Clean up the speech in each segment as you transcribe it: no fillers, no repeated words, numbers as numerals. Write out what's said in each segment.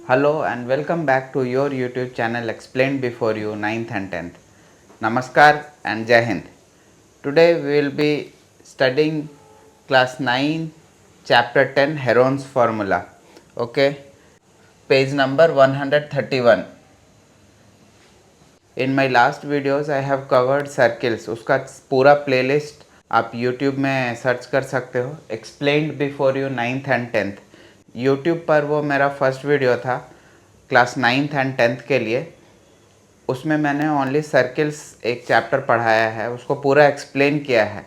Hello and welcome back to your YouTube channel Explained Before You 9th and 10th. Namaskar and Jai Hind. Today we will be studying class 9 chapter 10 Heron's formula. Okay, page number 131. In my last videos I have covered circles. उसका पूरा playlist आप YouTube में search कर सकते हो. Explained Before You 9th and 10th. YouTube पर वो मेरा फर्स्ट वीडियो था क्लास 9th एंड 10th के लिए. उसमें मैंने ओनली सर्किल्स एक चैप्टर पढ़ाया है, उसको पूरा एक्सप्लेन किया है.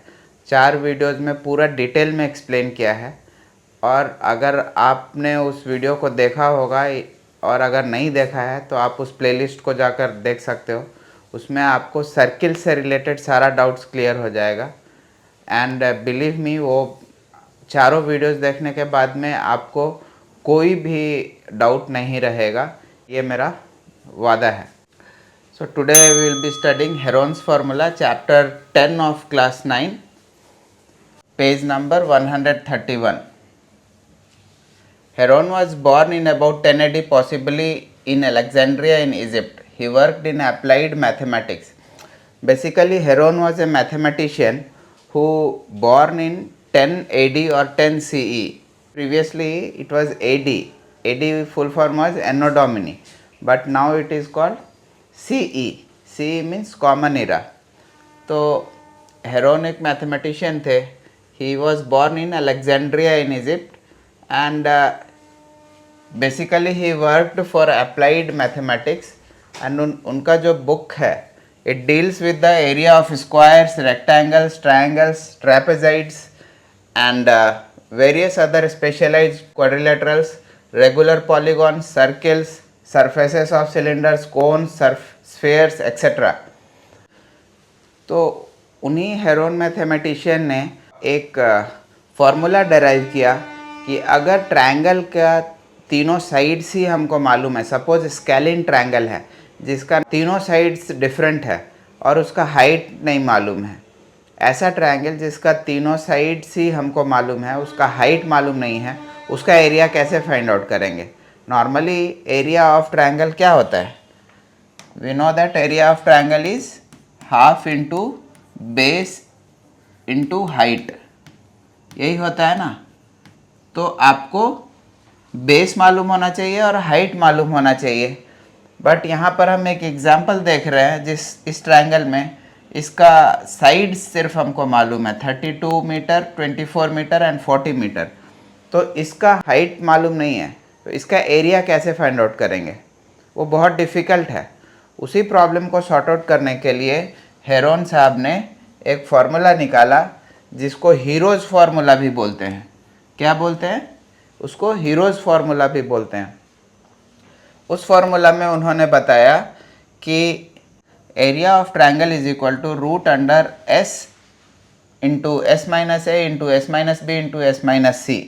4 वीडियोज़ में पूरा डिटेल में एक्सप्लेन किया है. और अगर आपने उस वीडियो को देखा होगा और अगर नहीं देखा है तो आप उस प्लेलिस्ट को जाकर देख सकते हो. उसमें आपको सर्किल से रिलेटेड सारा डाउट्स क्लियर हो जाएगा. एंड बिलीव मी, वो चारों वीडियोस देखने के बाद में आपको कोई भी डाउट नहीं रहेगा, ये मेरा वादा है. So today we will be studying Heron's formula chapter 10 of class 9, page number 131. Heron was born in about 10 AD, possibly in Alexandria in Egypt. He worked in applied mathematics. Basically, Heron was a mathematician who born in 10 AD or 10 CE. Previously, it was AD. AD full form was Anno Domini, but now it is called CE. CE means Common Era. तो Heron एक mathematician थे. He was born in Alexandria in Egypt and basically he worked for applied mathematics. And उनका जो book है it deals with the area of squares, rectangles, triangles, trapezoids and various other specialised quadrilaterals, regular polygons, circles, surfaces of cylinders, cones, spheres etc. तो उन्हीं Heron mathematician ने एक formula derive किया कि अगर ट्रायंगल का तीनों साइड्स ही हमको मालूम है, सपोज स्केलिन ट्रायंगल है जिसका तीनों साइड्स डिफरेंट है और उसका हाइट नहीं मालूम है, ऐसा ट्रायंगल जिसका तीनों साइड्स ही हमको मालूम है, उसका हाइट मालूम नहीं है, उसका एरिया कैसे फाइंड आउट करेंगे. नॉर्मली एरिया ऑफ ट्रायंगल क्या होता है? We know that area of triangle is half into base into height, यही होता है ना. तो आपको बेस मालूम होना चाहिए और हाइट मालूम होना चाहिए. बट यहाँ पर हम एक एग्जांपल देख रहे हैं इस ट्रायंगल में इसका साइड सिर्फ हमको मालूम है 32 मीटर, 24 मीटर एंड 40 मीटर. तो इसका हाइट मालूम नहीं है, तो इसका एरिया कैसे फाइंड आउट करेंगे? वो बहुत डिफ़िकल्ट है. उसी प्रॉब्लम को सॉर्ट आउट करने के लिए हेरोन साहब ने एक फार्मूला निकाला जिसको हीरोज़ फार्मूला भी बोलते हैं. क्या बोलते हैं उसको? हीरोज़ फार्मूला भी बोलते हैं. उस फार्मूला में उन्होंने बताया कि area of triangle is equal to root under S into S minus A into S minus B into S minus C,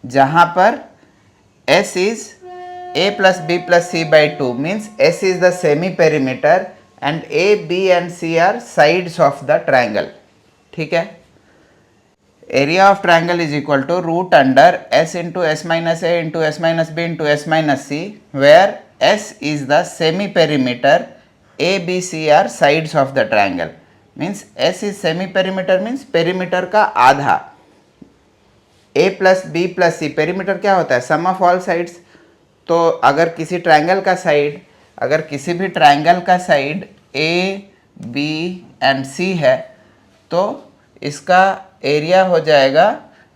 जहाँ पर S is A plus B plus C by 2, means S is the semi perimeter and A, B and C are sides of the triangle. ठीक है. Area of triangle is equal to root under S into S minus A into S minus B into S minus C, where S is the semi perimeter, A, B, C are sides of the triangle. Means S is semi perimeter means perimeter का आधा. A plus B plus C, perimeter क्या होता है? Sum of all sides. तो अगर किसी triangle का side, अगर किसी भी ट्रायंगल का साइड ए, बी एंड सी है तो इसका एरिया हो जाएगा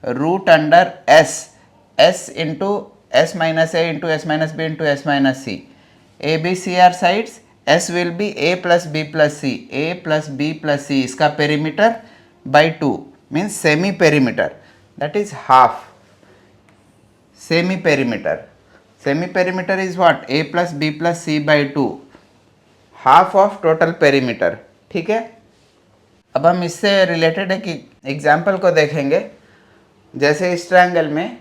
root under S, S into S minus A into S minus B into S minus C. A B C are sides, S will be A plus B plus C, A plus B plus C, इसका perimeter by 2 means semi perimeter, that is half. Semi perimeter. Semi perimeter is what? A plus B plus C by 2, half of total perimeter. ठीक है. अब हम इससे related एक example को देखेंगे. जैसे इस ट्रायंगल में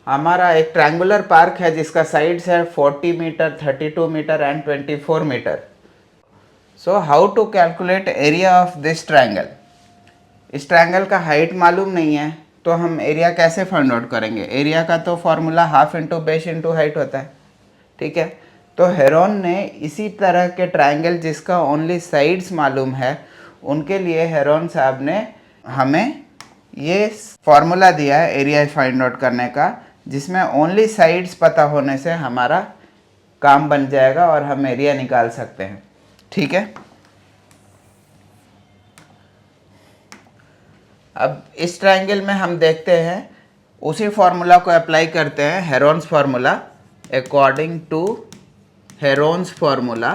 हमारा एक ट्रायंगुलर पार्क है जिसका साइड्स है 40 metre, 32 metre and 24 metre. So how to calculate area of this triangle? इस ट्रायंगल का हाइट मालूम नहीं है तो हम एरिया कैसे फाइंड आउट करेंगे? एरिया का तो formula half into base into height होता है. ठीक है। तो हेरोन ने इसी तरह के ट्रायंगल जिसका ओनली साइड्स मालूम है, उनके लिए हेरोन साहब ने हमें ये फॉर्मूला दिया है एरिया फाइंड आउट करने का, जिसमें ओनली साइड्स पता होने से हमारा काम बन जाएगा और हम एरिया निकाल सकते हैं। ठीक है। अब इस ट्रायंगल में हम देखते हैं उसी फॉर्मूला को अप्लाई करते हैं, Heron's formula. According to Heron's formula,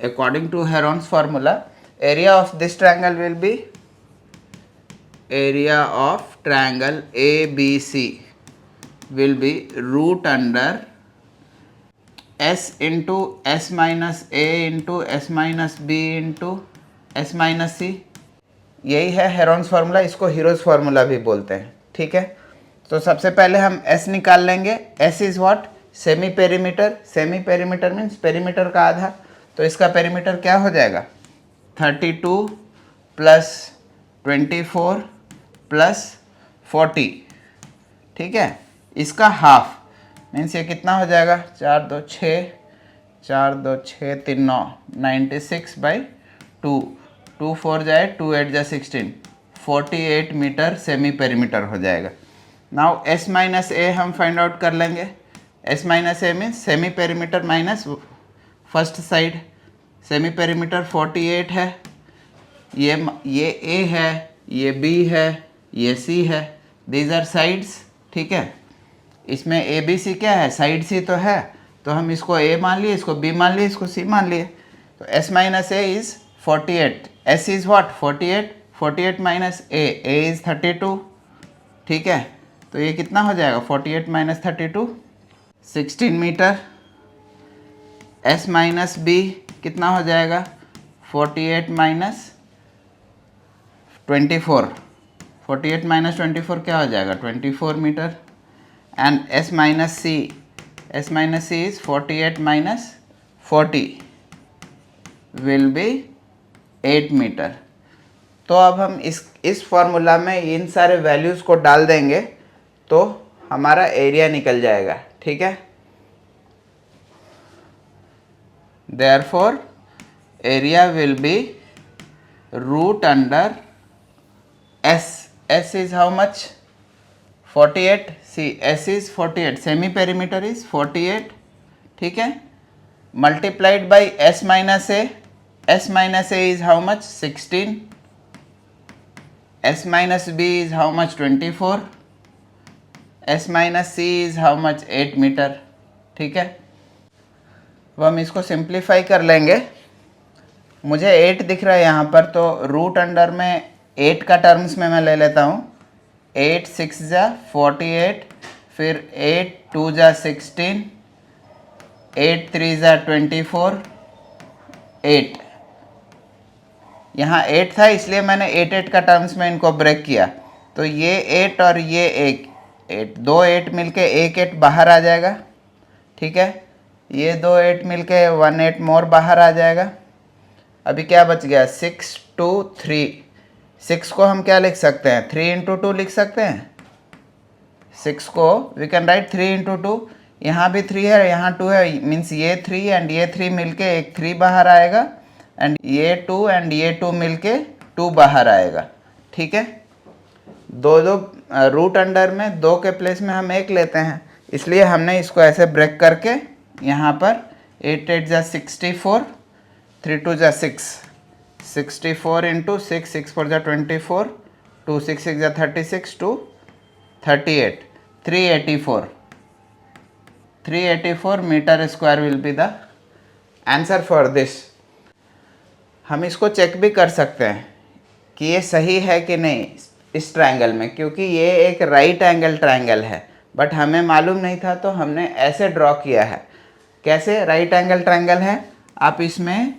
according to Heron's formula, area of this triangle will be area of triangle ABC will be root under S into S minus A into S minus B into S minus C। यही है Heron's formula, इसको heroes formula भी बोलते हैं। ठीक है। तो सबसे पहले हम S निकाल लेंगे। S is what? Semi perimeter. Semi perimeter means perimeter का आधा। तो इसका पेरीमीटर क्या हो जाएगा? 32 प्लस 24 प्लस 40। ठीक है। इसका हाफ मीन्स ये कितना हो जाएगा? 4 2 6, 4 2 6 3 9, 96/2। 2 4 जाए, 2 8 जा 16, 48 मीटर सेमी पेरीमीटर हो जाएगा। नाउ S माइनस ए हम फाइंड आउट कर लेंगे। S माइनस ए means semi perimeter minus first side. Semi perimeter 48 है, ये A है, ये B है, ये C है, दीज आर साइड्स। ठीक है। इसमें A B C क्या है? साइड C तो है, तो हम इसको A मान लिए, इसको B मान लिए, इसको C मान लिए। तो S minus A is 48। S is what? 48। 48 minus A is 32। ठीक है। तो ये कितना हो जाएगा? 48 minus 32, 16 metre. S minus B कितना हो जाएगा? 48 माइनस 24। 48 माइनस 24 क्या हो जाएगा? 24 metre. And S minus C, S minus C is 48 minus 40 will be 8 metre. तो अब हम इस फॉर्मूला में इन सारे वैल्यूज़ को डाल देंगे तो हमारा एरिया निकल जाएगा। ठीक है। Therefore, area will be root under S. S is how much? 48. See, S is 48. Semi perimeter is 48. ठीक है। Multiplied by S minus A. S minus A is how much? 16. S minus B is how much? 24. S minus C is how much? 8 metre. ठीक है। अब हम इसको simplify कर लेंगे। मुझे 8 दिख रहा है यहाँ पर, तो रूट अंडर में 8 का टर्म्स में मैं ले लेता हूँ। 8 6 जा 48, फिर 8 2 जा 16, 8 3 जा 24, 8। यहाँ 8 था इसलिए मैंने 8 8 का टर्म्स में इनको ब्रेक किया। तो ये 8 और ये 8, 2 8 मिलके 1 8 बाहर आ जाएगा। ठीक है। ये 2 8 मिलके 1 8 मोर बाहर आ जाएगा। अभी क्या बच गया? 6 2 3। 6 को हम क्या लिख सकते हैं? 3 into 2 लिख सकते हैं। 6 को वी कैन राइट 3 into 2। यहाँ भी 3 है, यहाँ 2 है, मीन्स ये 3 एंड ये 3 मिलके एक 3 बाहर आएगा, एंड ये 2 एंड ये 2 मिलके 2 बाहर आएगा। ठीक है। दो रूट अंडर में 2 के प्लेस में हम 1 लेते हैं, इसलिए हमने इसको ऐसे ब्रेक करके यहाँ पर 8 8 जा 64, 3 2 जा 6, 64 इंटू 6, 6 4 जा 24, 2 6 6 जा 36, 2 38, 384 metre square will be the answer for this. हम इसको चेक भी कर सकते हैं कि ये सही है कि नहीं इस ट्रायंगल में, क्योंकि ये एक राइट एंगल ट्रायंगल है, बट हमें मालूम नहीं था तो हमने ऐसे ड्रॉ किया है। कैसे? राइट एंगल ट्रायंगल है। आप इसमें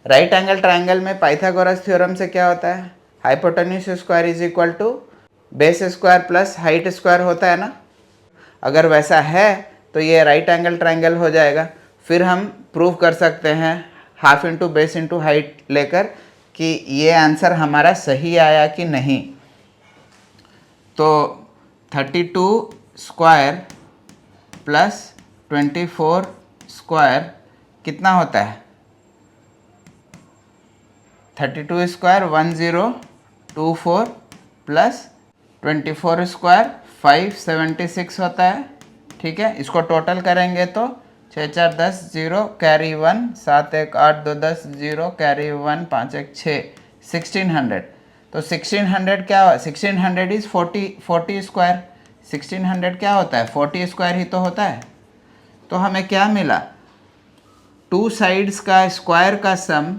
राइट एंगल ट्रायंगल में पाइथागोरस थ्योरम से क्या होता है? Hypotenuse square is equal to base square plus height square होता है ना। अगर वैसा है तो ये राइट एंगल ट्रायंगल हो जाएगा। फिर हम प्रूव कर सकते हैं half into base into height लेकर कि ये आंसर हमारा सही आया कि नहीं। तो 32 स्क्वायर प्लस 24 स्क्वायर कितना होता है? 32 स्क्वायर 1024 प्लस 24 स्क्वायर 576 होता है। ठीक है, इसको टोटल करेंगे तो 6 4 10 0 कैरी 1 7 1 8 2 10 0 कैरी 1 5 1 6 1600। तो 1600 क्या, 1600 इज 40 स्क्वायर। 1600 क्या होता है? 40 स्क्वायर ही तो होता है। तो हमें क्या मिला? टू साइड्स का स्क्वायर का सम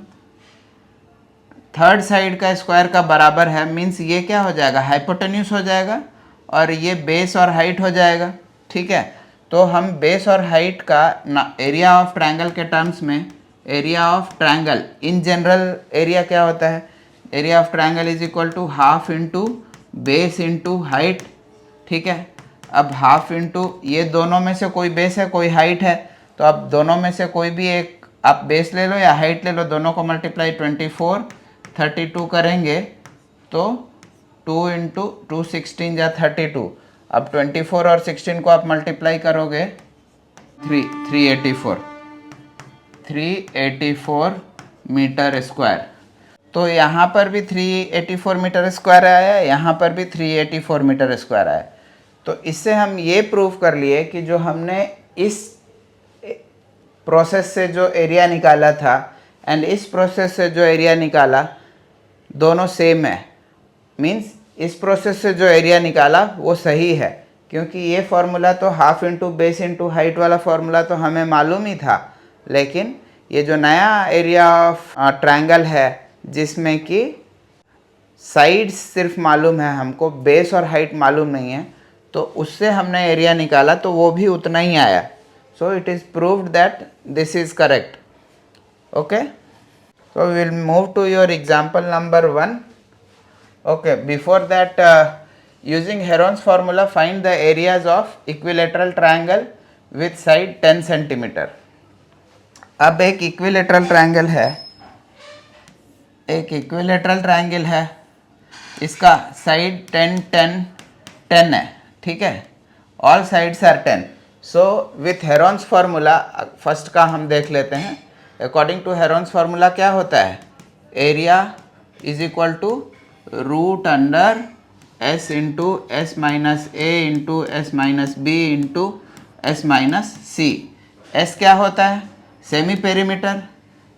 थर्ड साइड का स्क्वायर का बराबर है। मीन्स ये क्या हो जाएगा? हाइपोटेन्यूज हो जाएगा और ये बेस और हाइट हो जाएगा। ठीक है, तो हम बेस और हाइट का एरिया ऑफ ट्रायंगल के टर्म्स में, area of triangle in general area क्या होता है? Area of triangle is equal to half into base into height. ठीक है, अब हाफ इंटू ये दोनों में से कोई बेस है कोई हाइट है, तो अब दोनों में से कोई भी एक आप बेस ले लो या हाइट ले लो, दोनों को मल्टीप्लाई 24 32 करेंगे तो 2 इंटू 2 16 या 32। अब 24 और 16 को आप मल्टीप्लाई करोगे 384 मीटर स्क्वायर। तो यहाँ पर भी 384 मीटर स्क्वायर आया, यहाँ पर भी 384 मीटर स्क्वायर आया। तो इससे हम ये प्रूव कर लिए कि जो हमने इस प्रोसेस से जो एरिया निकाला था एंड इस प्रोसेस से जो एरिया निकाला दोनों सेम है। मीन्स इस प्रोसेस से जो एरिया निकाला वो सही है, क्योंकि ये फार्मूला तो half into base into height वाला फार्मूला तो हमें मालूम ही था, लेकिन ये जो नया एरिया ऑफ ट्रायंगल है जिसमें कि साइड्स सिर्फ मालूम है हमको, बेस और हाइट मालूम नहीं है, तो उससे हमने एरिया निकाला तो वो भी उतना ही आया। So it is proved that this is correct. Okay, so we will move to your example number 1. Okay, before that using Heron's formula find the areas of equilateral triangle with side 10 centimeter. अब एक equilateral triangle है, एक equilateral triangle है, इसका side 10 10 10 है। ठीक है, all sides are 10। So with Heron's formula first का हम देख लेते हैं। अकॉर्डिंग टू हेरॉन्स फार्मूला क्या होता है? Area is equal to root under S into S minus A into S minus B into S minus C. S क्या होता है? Semi perimeter.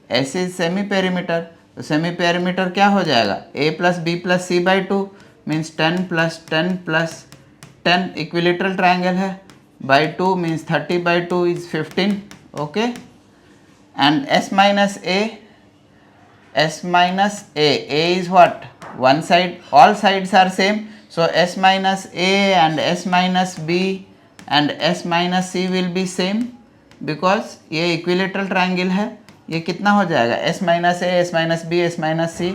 S is semi perimeter, तो सेमी पेरीमीटर क्या हो जाएगा? A plus B plus C by 2 means 10 plus 10 plus 10 equilateral triangle है, by 2 means 30 by 2 is 15। Okay, and s minus a is what? One side, all sides are same, so s minus a and s minus b and s minus c will be same because ये equilateral triangle है। ये कितना हो जाएगा? s minus a, s minus b, s minus c,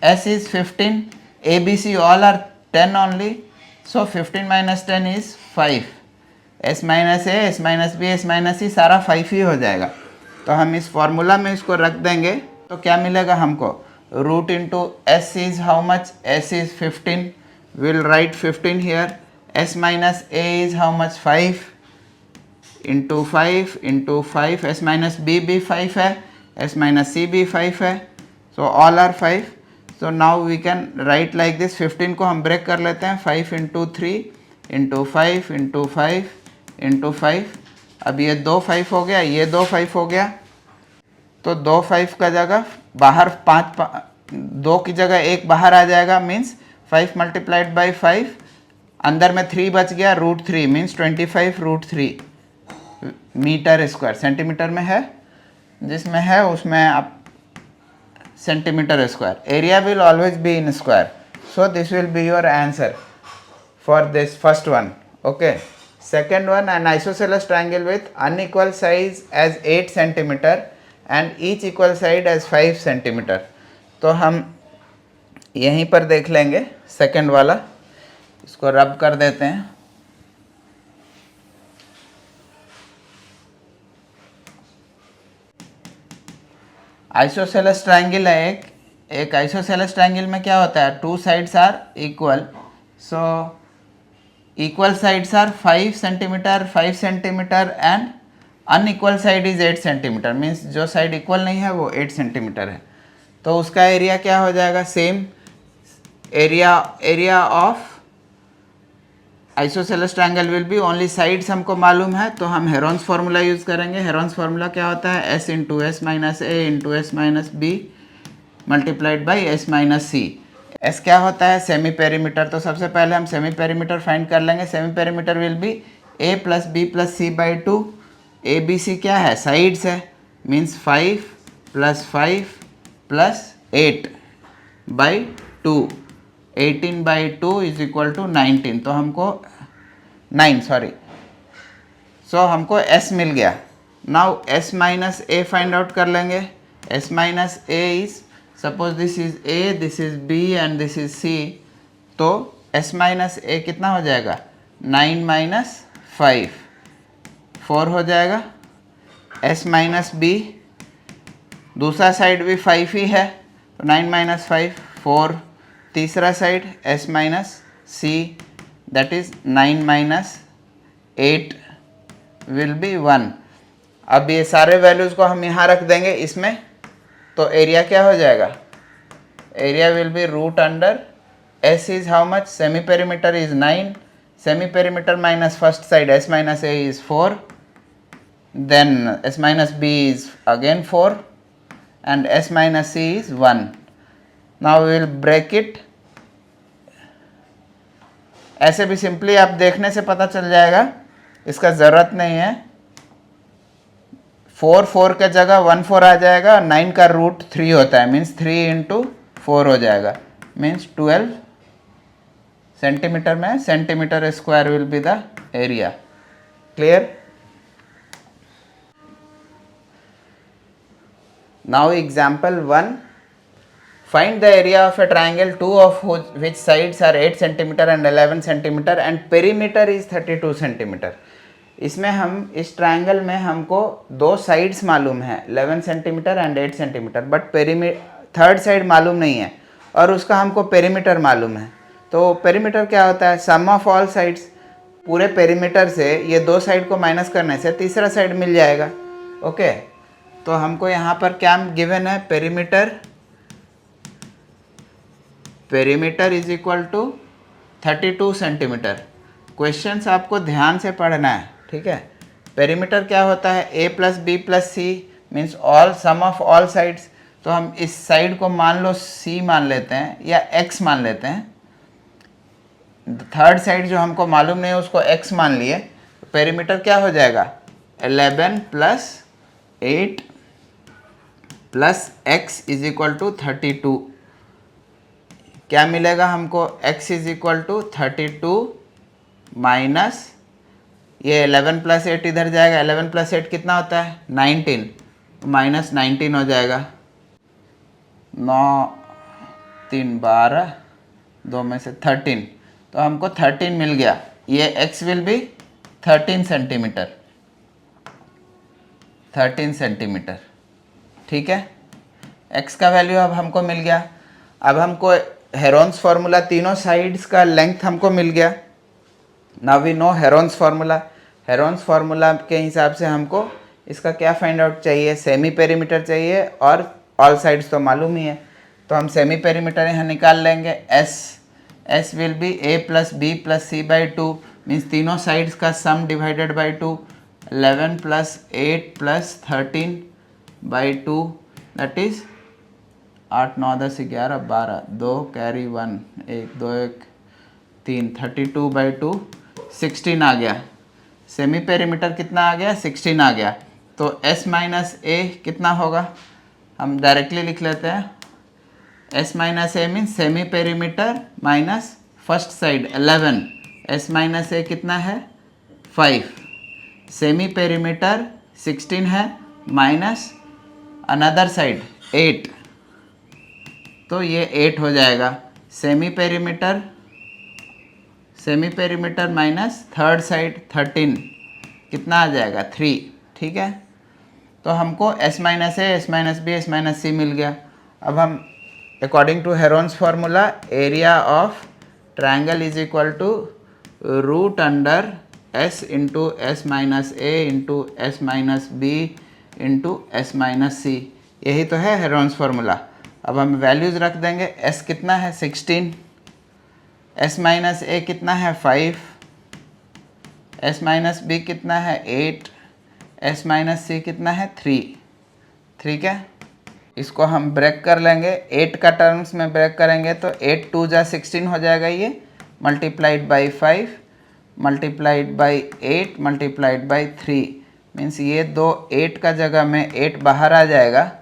s is 15, a b c all are 10 only, so 15 minus 10 is 5, s minus a, s minus b, s minus c सारा 5 ही हो जाएगा। तो हम इस फॉर्मूला में इसको रख देंगे तो क्या मिलेगा हमको? Root into s is how much? S is 15, will write 15 here. S minus a is how much? 5 into 5 into 5। S minus b भी 5 है, एस माइनस सी भी 5 है, so all are 5। So now we can write like this. 15 को हम break कर लेते हैं, 5 into 3 into 5 into 5 into 5। अब ये 2 5 हो गया, ये 2 5 हो गया, तो 2 5 का जगह बाहर 2 की जगह 1 बाहर आ जाएगा, मीन्स 5 मल्टीप्लाइड बाई 5, अंदर में 3 बच गया, root 3 means 25 root 3 metre square. Centimetre में है, जिसमें है उसमें आप centimetre square. Area will always be in square, so this will be your answer for this first one. Okay, second one, an isosceles triangle with unequal size as 8 centimeter and each equal side as 5 centimeter. तो हम यहीं पर देख लेंगे second वाला, इसको रब कर देते हैं। आइसोसेलेस ट्रायंगल है एक आइसोसेलेस ट्रायंगल में क्या होता है? Two sides are equal, So equal sides are 5 centimeter, 5 centimeter and unequal side is 8 centimetre, means जो साइड इक्वल नहीं है वो 8 सेंटीमीटर है। तो उसका एरिया क्या हो जाएगा, same area of isosceles triangle will be, only sides हमको मालूम है तो हम हेरोन्स फार्मूला यूज़ करेंगे। हेरोन्स फार्मूला क्या होता है, s into S minus A into S minus b multiplied by s minus C. S क्या होता है, सेमी पेरीमीटर। तो सबसे पहले हम सेमी पेरीमीटर फाइंड कर लेंगे। Semi perimeter will be A plus B plus C by 2। A B c क्या है, साइड्स है, means 5 plus 5 plus 8 by 2, 18 by 2 is equal to 19। तो हमको 9 सॉरी, सो हमको s मिल गया। नाउ s माइनस ए फाइंड आउट कर लेंगे। s minus a is, suppose this is a, this is b and this is c, तो s minus A कितना हो जाएगा, 9 माइनस 5 4 हो जाएगा। s माइनस बी, दूसरा साइड भी 5 ही है तो 9 माइनस 5 4, तीसरा side s minus see that is 9 minus 8 will be 1। अब ये सारे वैल्यूज़ को हम यहाँ रख देंगे इसमें, तो एरिया क्या हो जाएगा, area will be root under s is how much, semi perimeter is 9, semi perimeter minus first side s minus a is 4, then s minus b is again 4 and s minus c is 1. Now we will break it. ऐसे भी simply आप देखने से पता चल जाएगा, इसका ज़रूरत नहीं है। 4 4 के जगह 1 4 आ जाएगा, 9 का रूट 3 होता है, मीन्स 3 इंटू 4 हो जाएगा, मीन्स 12 सेंटीमीटर में centimetre square will be the area. Clear? Now example 1, find the area of a triangle 2 of which sides are 8 cm and 11 cm and perimeter is 32 cm। इसमें हम इस triangle में हमको दो sides मालूम है 11 centimetre and 8 centimetre, but third side मालूम नहीं है और उसका हमको पेरीमीटर मालूम है। तो पेरीमीटर क्या होता है, सम ऑफ ऑल साइड्स। पूरे पेरीमीटर से ये दो साइड को माइनस करने से तीसरा साइड मिल जाएगा। ओके, तो हमको यहाँ पर क्या गिवन है, perimeter is equal to 32 centimetre. Questions आपको ध्यान से पढ़ना है, ठीक है। पेरीमीटर क्या होता है, a plus B plus c means all sum of all sides. तो हम इस साइड को मान लो c मान लेते हैं या x मान लेते हैं, थर्ड साइड जो हमको मालूम नहीं है उसको x मान लिए। पेरीमीटर क्या हो जाएगा, 11 plus 8 plus x is equal to 32। क्या मिलेगा हमको, x is equal to 32 minus ये 11 प्लस 8 इधर जाएगा, 11 प्लस 8 कितना होता है 19, माइनस 19 हो जाएगा। 9 3 12, 2 में से 13, तो हमको 13 मिल गया। ये x will be 13 centimetre, 13 centimetre, ठीक है। x का वैल्यू अब हमको मिल गया। अब हमको हेरोन्स फार्मूला, तीनों साइड्स का लेंथ हमको मिल गया। Now we know Heron's formula. Heron's formula के हिसाब से हमको इसका क्या फाइंड आउट चाहिए, सेमी पेरीमीटर चाहिए और ऑल साइड्स तो मालूम ही है। तो हम सेमी पेरीमीटर यहाँ निकाल लेंगे। s will be a plus B plus C by 2 means तीनों साइड्स का sum divided by 2, 11 plus 8 plus 13 by 2 that is 8 9 10 11 12, 2 carry 1 1 2 1 3, 32 बाई 2 16 आ गया। सेमी पेरीमीटर कितना आ गया, 16 आ गया। तो s माइनस ए कितना होगा, हम डायरेक्टली लिख लेते हैं। s minus A means semi perimeter minus first side 11, s minus A कितना है 5, सेमी पेरीमीटर 16 है माइनस अनदर साइड 8, तो ये 8 हो जाएगा। Semi perimeter minus third side 13 कितना आ जाएगा 3, ठीक है। तो हमको s माइनस ए, s minus B, s minus C मिल गया। अब हम according to Heron's formula area of triangle is equal to root under S into S minus A into S minus B into S minus C. यही तो है Heron's formula. अब हम values रख देंगे। एस कितना है 16, एस माइनस ए कितना है 5, एस माइनस बी कितना है 8, एस माइनस सी कितना है 3। ठीक है, इसको हम ब्रेक कर लेंगे। 8 का टर्म्स में ब्रेक करेंगे तो 8 2 जा 16 हो जाएगा ये, multiplied by 5 multiplied by 8 multiplied by 3। Means ये दो 8 का जगह में 8 बाहर आ जाएगा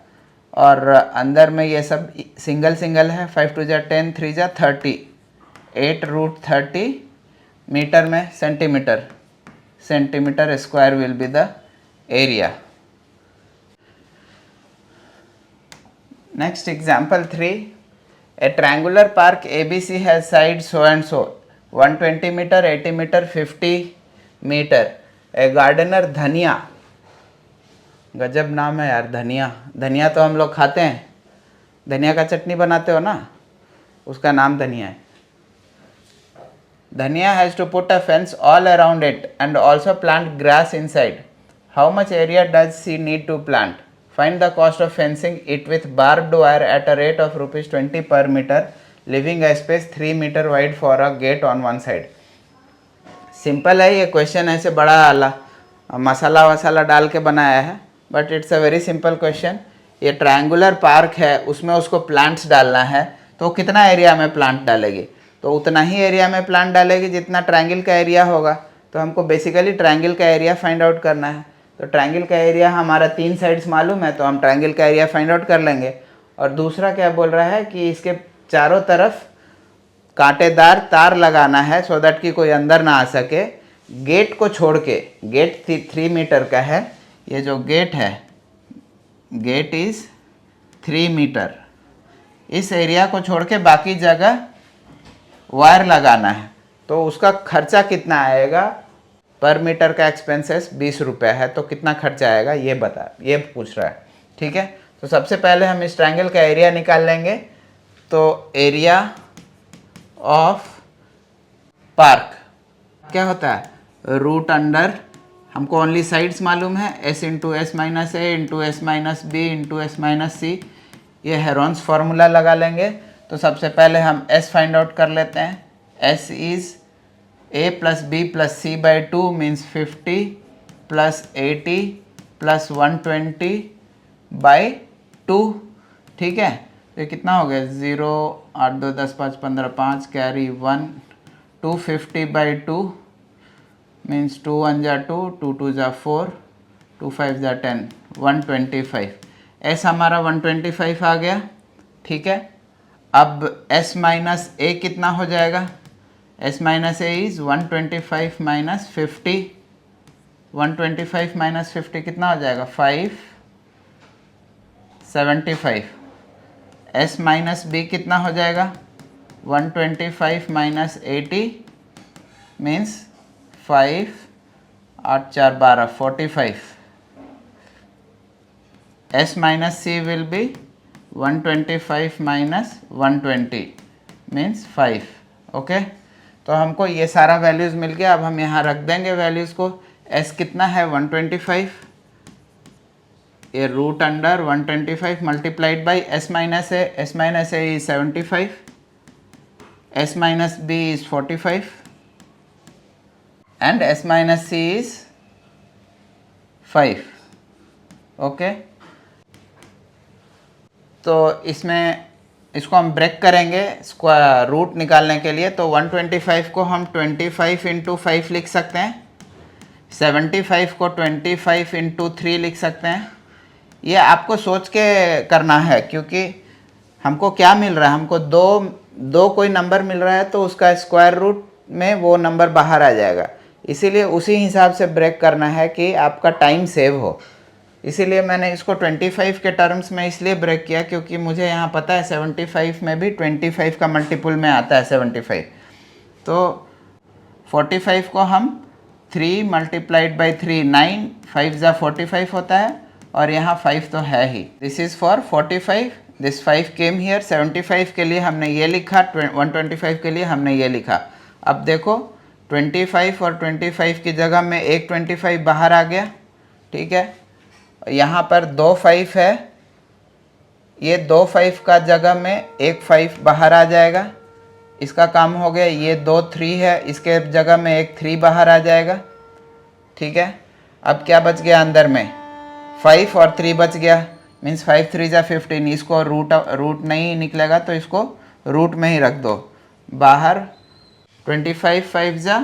और अंदर में ये सब सिंगल सिंगल है। 5 2 जा 10, 3 जा 30, 8 रूट 30 मीटर में centimetre, centimetre square will be the area. Next example 3. A triangular park ABC has sides so and so 120 meter, 80 meter, 50 meter. A gardener धनिया, गजब नाम है यार धनिया। धनिया तो हम लोग खाते हैं, धनिया का चटनी बनाते हो ना, उसका नाम धनिया है। धनिया has to put a fence all around it and also plant grass inside. How much area does she need to plant? Find the cost of fencing it with barbed wire at a rate of rupees 20 per meter, leaving a space 3 meter wide for a gate on one side. Simple है ये question, ऐसे बड़ा आला मसाला वसाला डाल के बनाया है, but it's a very simple question. ये ट्रायंगुलर पार्क है, उसमें उसको प्लांट्स डालना है, तो कितना एरिया में प्लांट डालेगी? तो उतना ही एरिया में प्लांट डालेगी जितना ट्रायंगल का एरिया होगा। तो हमको बेसिकली ट्रायंगल का एरिया फाइंड आउट करना है। तो ट्रायंगल का एरिया हमारा 3 साइड्स मालूम है, तो हम ट्रायंगल का एरिया फाइंड आउट कर लेंगे। और दूसरा क्या बोल रहा है कि इसके चारों तरफ कांटेदार तार लगाना है सो दैट कि कोई अंदर ना आ सके। गेट को छोड़ के, गेट 3 मीटर का है, ये जो गेट है गेट इज़ 3 मीटर। इस एरिया को छोड़ के बाकी जगह वायर लगाना है। तो उसका खर्चा कितना आएगा? पर मीटर का एक्सपेंसेस 20 रुपये है, तो कितना खर्चा आएगा ये पूछ रहा है। ठीक है, तो सबसे पहले हम इस ट्रायंगल का एरिया निकाल लेंगे। तो एरिया ऑफ पार्क क्या होता है? रूट अंडर, हमको ओनली साइड्स मालूम है, एस इंटू एस माइनस ए into S minus B into S minus C. ये हेरोन्स फार्मूला लगा लेंगे। तो सबसे पहले हम एस फाइंड आउट कर लेते हैं। S is a plus b plus c by 2 means 50 plus 80 plus 120 by 2। ठीक है, तो कितना हो गया? 0 8 2 10 5 15 5 कैरी 1, 250 by 2 मीन्स 2 1 जा 2, 2 2 जा 4, 2 5 जा 10, 125। एस हमारा 125 आ गया। ठीक है, अब एस माइनस ए कितना हो जाएगा? S minus A is 125 minus 50, 125 minus 50 कितना हो जाएगा? 575। एस माइनस बी कितना हो जाएगा? 125 minus 80 means 5 8 4 12 45। S minus c will be 125 minus 120 means 5। Okay, तो हमको ये सारा वैल्यूज़ मिल गया। अब हम यहाँ रख देंगे वैल्यूज़ को। s कितना है? 125, ये root under 125 multiplied by s minus A. s minus a is 75, s minus b is 45 and s minus c is 5। Okay, तो इसमें इसको हम ब्रेक करेंगे स्क्वायर रूट निकालने के लिए। तो 125 को हम 25 इंटू 5 लिख सकते हैं, 75 को 25 इंटू 3 लिख सकते हैं। ये आपको सोच के करना है, क्योंकि हमको क्या मिल रहा है? हमको दो कोई नंबर मिल रहा है, तो उसका स्क्वायर रूट में वो नंबर बाहर आ जाएगा। इसीलिए उसी हिसाब से ब्रेक करना है कि आपका टाइम सेव हो। इसीलिए मैंने इसको 25 के टर्म्स में इसलिए ब्रेक किया, क्योंकि मुझे यहाँ पता है 75 में भी 25 का मल्टीपल में आता है 75। तो 45 को हम 3 मल्टीप्लाइड बाई 3 9, 5 जा 45 होता है, और यहाँ 5 तो है ही। This is for 45 this 5 came here, 75 के लिए हमने ये लिखा, 125 के लिए हमने ये लिखा। अब देखो 25 और 25 की जगह में एक 25 बाहर आ गया, ठीक है। यहाँ पर 2 5 है, ये 2 5 का जगह में एक 5 बाहर आ जाएगा, इसका काम हो गया। ये 2 3 है, इसके जगह में एक 3 बाहर आ जाएगा, ठीक है। अब क्या बच गया अंदर में, 5 और 3 बच गया, मीन्स 5 3 जा 15। इसको रूट नहीं निकलेगा तो इसको रूट में ही रख दो बाहर। 25 5 जा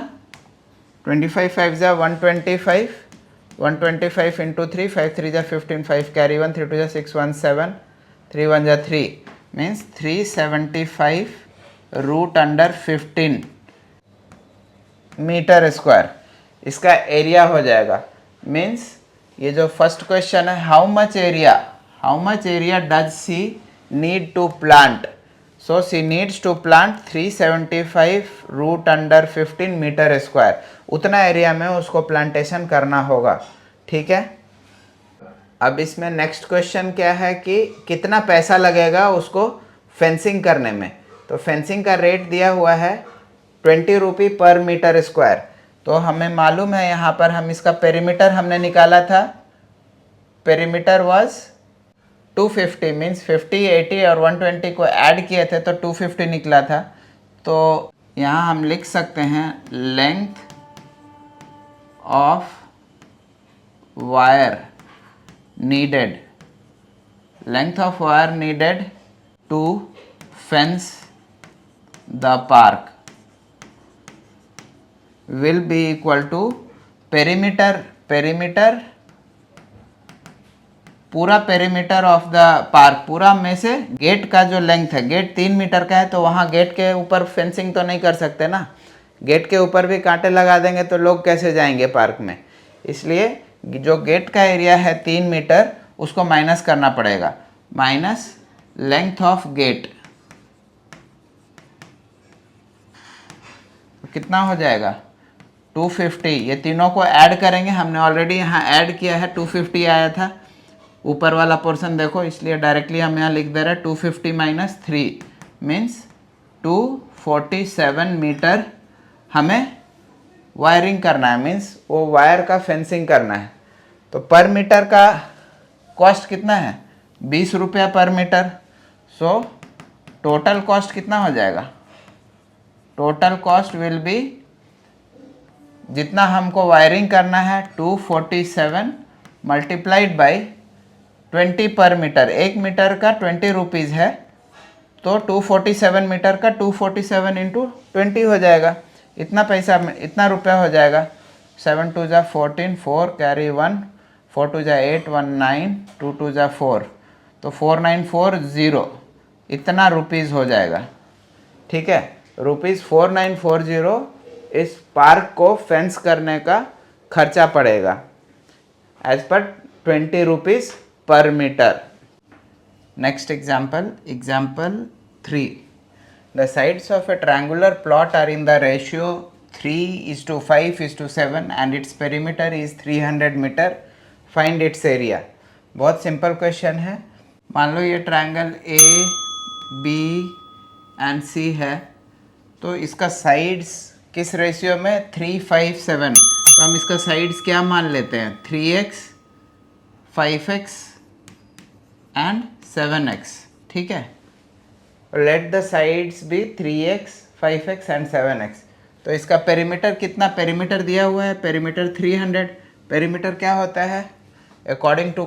125, 125 इंटू 3, 5 3 जा 15, 5 कैरी 1, 3 2 जा 6 1 7, 3 1 जा 3, means 375 root under 15 metre square इसका एरिया हो जाएगा। मीन्स ये जो फर्स्ट क्वेश्चन है, how much area does she need to plant, so she needs to plant 375 root under 15 metre square, उतना एरिया में उसको प्लांटेशन करना होगा, ठीक है। अब इसमें नेक्स्ट क्वेश्चन क्या है कि कितना पैसा लगेगा उसको फेंसिंग करने में। तो फेंसिंग का रेट दिया हुआ है 20 रुपये पर मीटर स्क्वायर। तो हमें मालूम है यहाँ पर हम इसका पेरीमीटर हमने निकाला था, पेरीमीटर वाज 250, मीन्स 50 80 और 120 को ऐड किए थे तो 250 निकला था। तो यहाँ हम लिख सकते हैं length of wire needed, length of wire needed to fence the park will be equal to perimeter पूरा पेरीमीटर ऑफ द पार्क, पूरा में से गेट का जो लेंथ है, गेट 3 मीटर का है तो वहाँ गेट के ऊपर फेंसिंग तो नहीं कर सकते ना, गेट के ऊपर भी कांटे लगा देंगे तो लोग कैसे जाएंगे पार्क में। इसलिए जो गेट का एरिया है 3 मीटर उसको माइनस करना पड़ेगा, माइनस लेंथ ऑफ गेट, तो कितना हो जाएगा 250। ये तीनों को ऐड करेंगे, हमने ऑलरेडी यहाँ ऐड किया है, 250 आया था ऊपर वाला पोर्शन देखो, इसलिए डायरेक्टली हम यहाँ लिख दे रहे हैं 250 माइनस 3 मीन्स 247 मीटर हमें वायरिंग करना है, मीन्स वो वायर का फेंसिंग करना है। तो पर मीटर का कॉस्ट कितना है 20 रुपया पर मीटर। सो टोटल कॉस्ट कितना हो जाएगा, टोटल कॉस्ट विल बी, जितना हमको वायरिंग करना है 247 मल्टीप्लाइड बाई 20 पर मीटर, 1 मीटर का 20 रुपीज़ है तो 247 मीटर का 247 इंटू 20 हो जाएगा, इतना पैसा में इतना रुपया हो जाएगा। 7 2 जा 14, 4 कैरी 1, 4 2 जा 8, 1 9, 2 2 जा 4, तो 4940 इतना रुपीज़ हो जाएगा, ठीक है। रुपीज़ 4940 इस पार्क को फेंस करने का खर्चा पड़ेगा as per 20 rupees per metre. Next example 3, the sides of a triangular plot are in the ratio 3:5:7 and its perimeter is 300 metre, find its area. बहुत सिंपल क्वेश्चन है। मान लो ये ट्रायंगल ए बी एंड सी है, तो इसका sides किस ratio में 3:5:7, तो हम इसका साइड्स क्या मान लेते हैं 3x 5x एंड 7x, ठीक है। Let the sides be 3x 5x and 7x। तो इसका पेरीमीटर कितना, पेरीमीटर दिया हुआ है पेरीमीटर 300। पेरीमीटर क्या होता है अकॉर्डिंग टू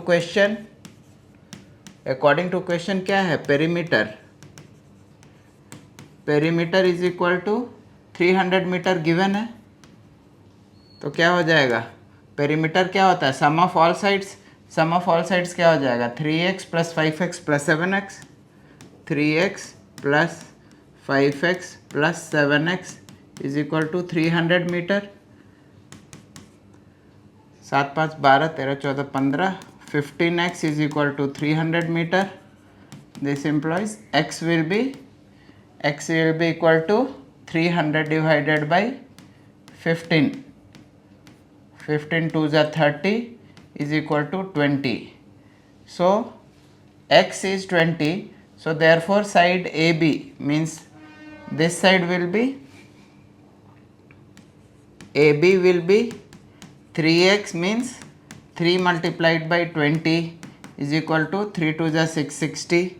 क्वेश्चन क्या है, perimeter is equal to 300 metre given है, तो क्या हो जाएगा, पेरीमीटर क्या होता है sum of all sides, sum of all sides क्या हो जाएगा 3x plus 5x plus 7x, 3x plus 5x plus 7x is equal to 300 metre. 7 5 12 13 14 15, 15x is equal to 300 meter. This implies x will be equal to 300 divided by 15. 15 2 is 30 is equal to 20. So x is 20, So therefore side AB means this side will be AB will be 3x means 3 multiplied by 20 is equal to 3 to the 660.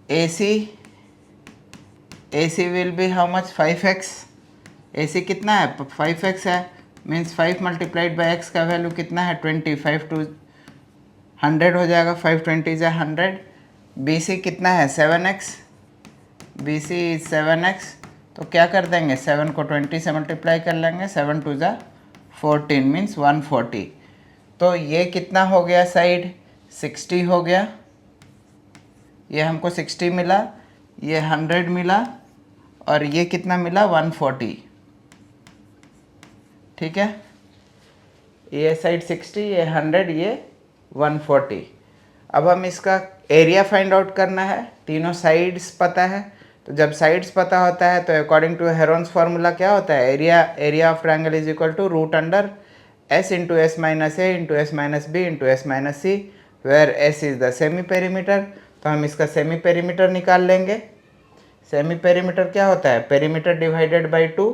AC will be how much? 5x. AC कितना है? 5x है, means 5 multiplied by x का value कितना है? 20. 5 to 100 हो जाएगा, 520 is 100. BC कितना है? 7x. BC is 7x. तो क्या कर देंगे? 7 को 20 से मल्टीप्लाई कर लेंगे, 7 to the 14 मीन्स 140. तो ये कितना हो गया? साइड 60 हो गया, ये हमको 60 मिला, ये 100 मिला, और ये कितना मिला? 140. ठीक है, ये साइड 60, ये 100, ये 140. अब हम इसका एरिया फाइंड आउट करना है. तीनों साइड्स पता है, तो जब साइड्स पता होता है तो अकॉर्डिंग टू हेरोन्स फार्मूला क्या होता है? Area of triangle is equal to root under s into S minus A into S minus B into S minus c, where s is the semi perimeter. तो हम इसका semi perimeter निकाल लेंगे. Semi perimeter क्या होता है? Perimeter divided by 2.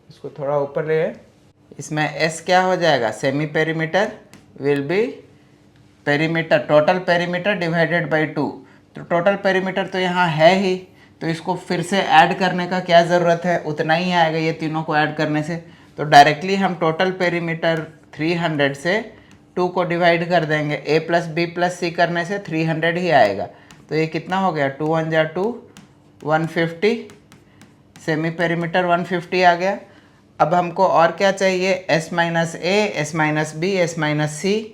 इसको थोड़ा ऊपर ले, इसमें s क्या हो जाएगा? Semi perimeter will B perimeter, total perimeter divided by 2. तो टोटल पेरीमीटर तो यहाँ है ही, तो इसको फिर से ऐड करने का क्या ज़रूरत है? उतना ही आएगा ये तीनों को ऐड करने से. तो डायरेक्टली हम टोटल पेरीमीटर 300 से 2 को डिवाइड कर देंगे. a प्लस बी प्लस सी करने से 300 ही आएगा. तो ये कितना हो गया? 2 1 जा 2, 150. सेमी पेरीमीटर 150 आ गया. अब हमको और क्या चाहिए? s minus A, S minus B, S minus c.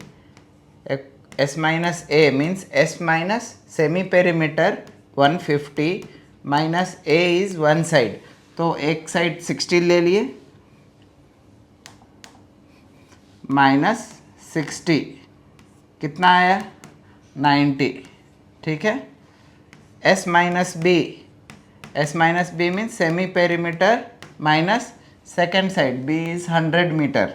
s minus A means s minus semi perimeter 150 minus a is one side. तो एक साइड 60 ले लिए, माइनस 60 कितना आया? 90. ठीक है. s minus B, s minus b means semi perimeter minus second side, b is 100 metre.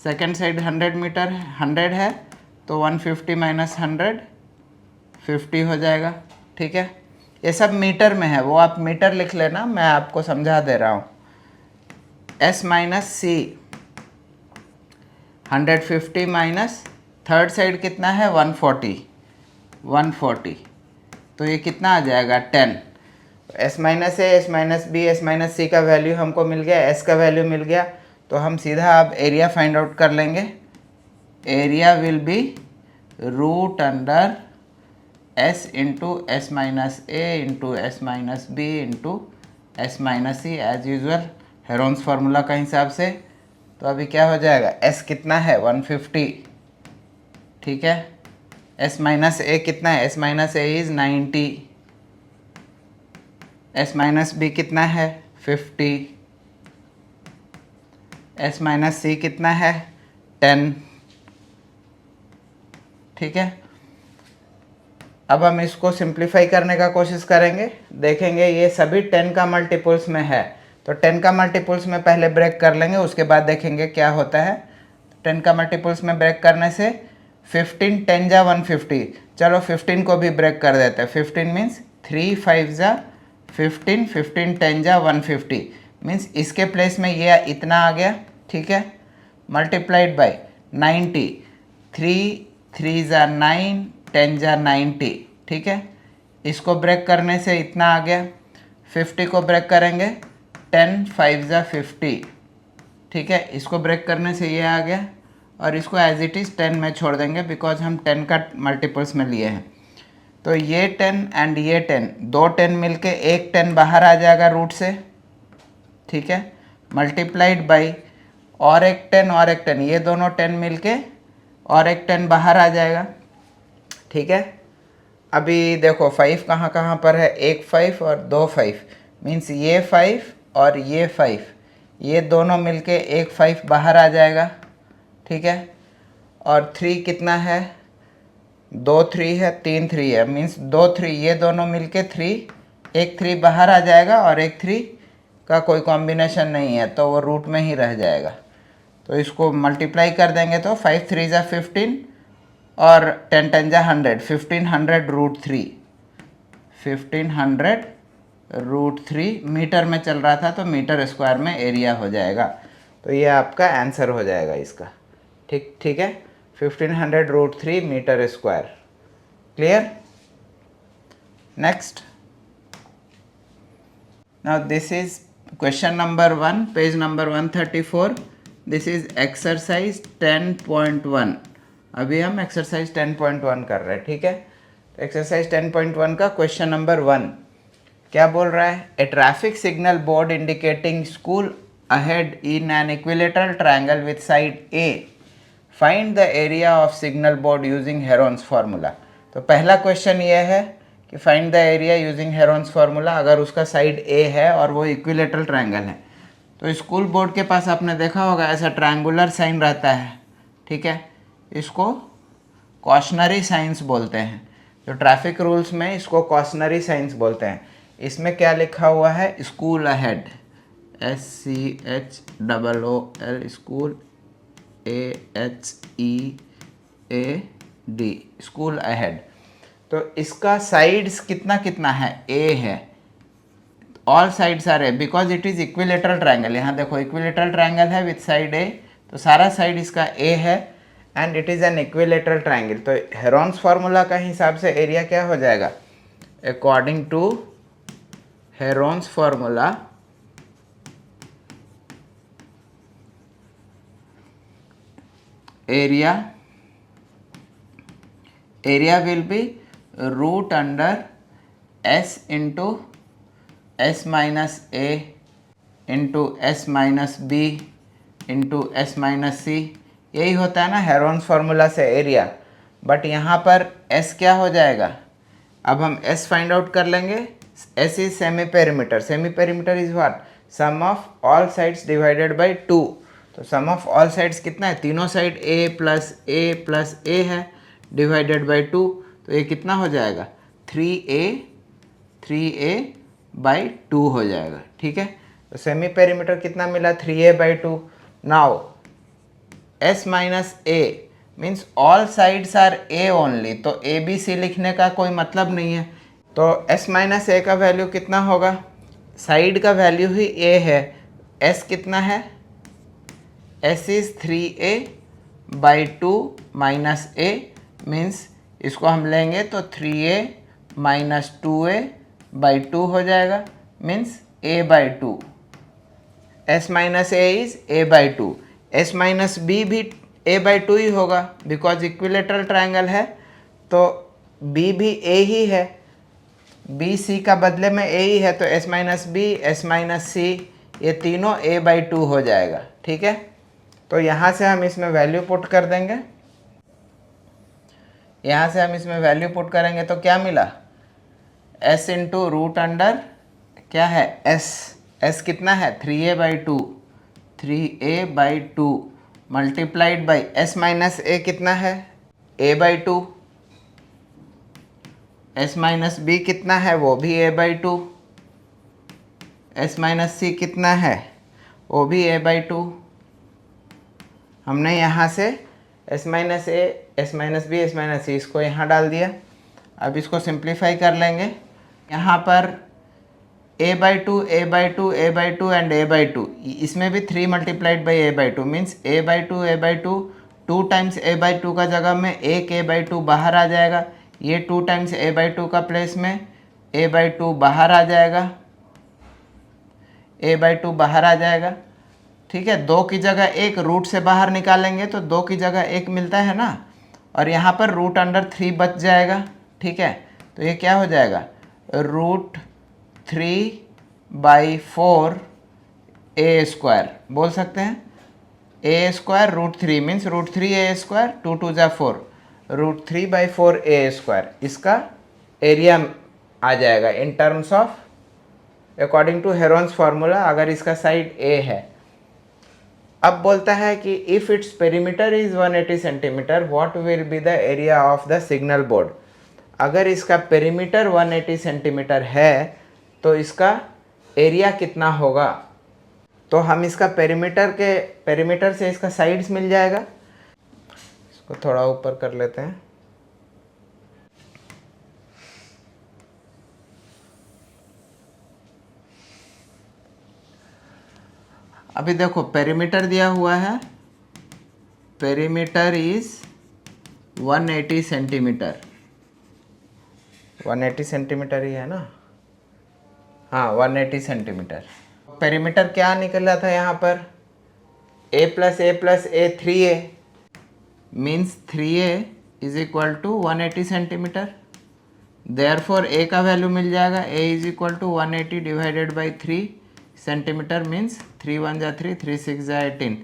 Second side 100 metre, 100 है, तो 150 माइनस 100 50 हो जाएगा. ठीक है, ये सब मीटर में है, वो आप मीटर लिख लेना, मैं आपको समझा दे रहा हूँ. s माइनस सी 150 माइनस थर्ड साइड कितना है? 140. तो ये कितना आ जाएगा? 10. s माइनस ए, S minus B, S minus C का वैल्यू हमको मिल गया, s का वैल्यू मिल गया. तो हम सीधा अब एरिया फाइंड आउट कर लेंगे. Area will be root under s into S minus A into S minus B into S minus c, as usual Heron's formula का हिसाब से. तो अभी क्या हो जाएगा? s कितना है? 150. ठीक है. s माइनस ए कितना है? s minus A is 90. s minus b कितना है? 50. s माइनस सी कितना है? 10. ठीक है. अब हम इसको सिंप्लीफाई करने का कोशिश करेंगे. देखेंगे ये सभी 10 का मल्टीपल्स में है, तो 10 का मल्टीपल्स में पहले ब्रेक कर लेंगे, उसके बाद देखेंगे क्या होता है. 10 का मल्टीपल्स में ब्रेक करने से 15 10 जा 150. चलो 15 को भी ब्रेक कर देते हैं. 15 मीन्स 3 5 जा 15, 15 10 जा 150 मीन्स इसके प्लेस में ये इतना आ गया. ठीक है, मल्टीप्लाइड बाई 90. 3 3 जा 9, 10 जा 90. ठीक है, इसको ब्रेक करने से इतना आ गया. 50 को ब्रेक करेंगे, 10 5 जा 50. ठीक है, इसको ब्रेक करने से ये आ गया, और इसको एज इट इज़ 10 में छोड़ देंगे बिकॉज हम 10 का मल्टीपल्स में लिए हैं. तो ये 10 एंड ये 10, दो 10 मिलके एक 10 बाहर आ जाएगा रूट से. ठीक है, मल्टीप्लाइड बाई और एक 10 और एक 10, ये दोनों 10 मिलके और एक 10 बाहर आ जाएगा. ठीक है, अभी देखो 5 कहाँ कहाँ पर है? एक 5 और दो 5 मीन्स ये 5 और ये 5, ये दोनों मिलके एक 5 बाहर आ जाएगा. ठीक है, और 3 कितना है? 2 3 है, 3 3 है, मीन्स 2 3, ये दोनों मिलके 3, एक 3 बाहर आ जाएगा और एक 3 का कोई कॉम्बिनेशन नहीं है, तो वो रूट में ही रह जाएगा. तो इसको मल्टीप्लाई कर देंगे तो 5 3 जा 15 और 10 10 जा 100, 1500 रूट 3, 1500 रूट 3 मीटर में चल रहा था तो मीटर स्क्वायर में एरिया हो जाएगा। तो ये आपका आंसर हो जाएगा इसका। ठीक है, 1500 root 3 metre square. Clear? Next, now this is question number 1, page number 134. this is exercise 10.1। अभी हम exercise 10.1 कर रहे हैं। ठीक है, exercise 10.1 का question number 1 क्या बोल रहा है? A traffic signal board indicating school ahead in an equilateral triangle with side A, find the area of signal board using Heron's formula। तो पहला क्वेश्चन ये है कि find the area using Heron's formula. अगर उसका साइड ए है और वो इक्विलेटरल ट्रायंगल है, तो स्कूल बोर्ड के पास आपने देखा होगा ऐसा ट्रायंगुलर साइन रहता है। ठीक है, इसको कॉशनरी साइंस बोलते हैं। जो ट्रैफिक रूल्स में इसको कॉशनरी साइंस बोलते हैं। इसमें क्या लिखा हुआ है? School ahead, SCHOOL, school AHEAD, school ahead. तो इसका साइड्स कितना कितना है? ए है। All sides are A because it is equilateral triangle. यहाँ देखो इक्विलेटरल ट्रायंगल है विथ साइड ए, तो सारा साइड इसका ए है and it is an equilateral triangle. तो हेरोन्स फार्मूला का हिसाब से एरिया क्या हो जाएगा? According to Heron's formula, area will be root under S into S minus A into S minus B into S minus C। यही होता है ना हेरोन्स फार्मूला से एरिया। बट यहाँ पर S क्या हो जाएगा? अब हम S फाइंड आउट कर लेंगे। S is semi perimeter. Semi perimeter is what? Sum of all sides divided by 2। तो सम ऑफ ऑल साइड्स कितना है? तीनों साइड A प्लस A है डिवाइडेड बाई 2। तो ये कितना हो जाएगा? 3A बाई 2 हो जाएगा। ठीक है, तो सेमी पेरीमीटर कितना मिला? 3A by 2। Now S minus A means all sides are A only, तो ABC लिखने का कोई मतलब नहीं है। तो S माइनस A का वैल्यू कितना होगा? साइड का वैल्यू ही A है। S कितना है? S is 3A by 2 minus A means इसको हम लेंगे तो 3A माइनस 2A बाई 2 हो जाएगा, means A by 2। S minus A is A by 2। S minus B भी A बाई 2 ही होगा बिकॉज इक्विलेटरल ट्रायंगल है, तो B भी A ही है। B C का बदले में A ही है, तो S minus B, S minus C ये तीनों A बाई 2 हो जाएगा। ठीक है, तो यहाँ से हम इसमें वैल्यू पुट कर देंगे। यहाँ से हम इसमें वैल्यू पुट करेंगे तो क्या मिला? S इंटू रूट अंडर क्या है? S कितना है? 3A by 2, 3A by 2 multiplied by S minus A कितना है? A by 2। S minus B कितना है? वो भी A by 2। S minus C कितना है? वो भी A बाई 2। हमने यहाँ से S minus A, S minus B, S minus C इसको यहाँ डाल दिया। अब इसको सिंप्लीफाई कर लेंगे। यहाँ पर A by 2, A by 2, A by 2 and A by 2, इसमें भी 3 multiplied by A by 2 means A by 2, A by 2, 2 times A by 2 का जगह में एक A बाई 2 बाहर आ जाएगा। ये 2 टाइम्स A बाई 2 का प्लेस में A बाई 2 बाहर आ जाएगा, A बाई 2 बाहर आ जाएगा। ठीक है, 2 की जगह एक रूट से बाहर निकालेंगे तो 2 की जगह एक मिलता है ना, और यहाँ पर रूट अंडर 3 बच जाएगा। ठीक है, तो ये क्या हो जाएगा? रूट 3 बाई 4 A स्क्वायर बोल सकते हैं। A square root 3 means root 3 A square, 2 2 जा 4, रूट 3 बाई 4 A स्क्वायर इसका एरिया आ जाएगा in terms of according to Heron's formula, अगर इसका साइड A है। अब बोलता है कि if its perimeter is 180 centimetre what will be the area of the signal board. अगर इसका पेरीमीटर 180 सेंटीमीटर है तो इसका एरिया कितना होगा? तो हम इसका पेरीमीटर से इसका साइड्स मिल जाएगा। इसको इसको थोड़ा ऊपर कर लेते हैं। अभी देखो पेरीमीटर दिया हुआ है, पेरीमीटर इज 180 सेंटीमीटर, 180 सेंटीमीटर ही है ना, हाँ 180 सेंटीमीटर। पेरीमीटर क्या निकला था यहाँ पर, a plus a 3a means 3a is equal to 180 centimetre. Therefore a का वैल्यू मिल जाएगा, a is equal to 180 divided by 3 centimetre means 3 1 जा 3, 3 6 जा 18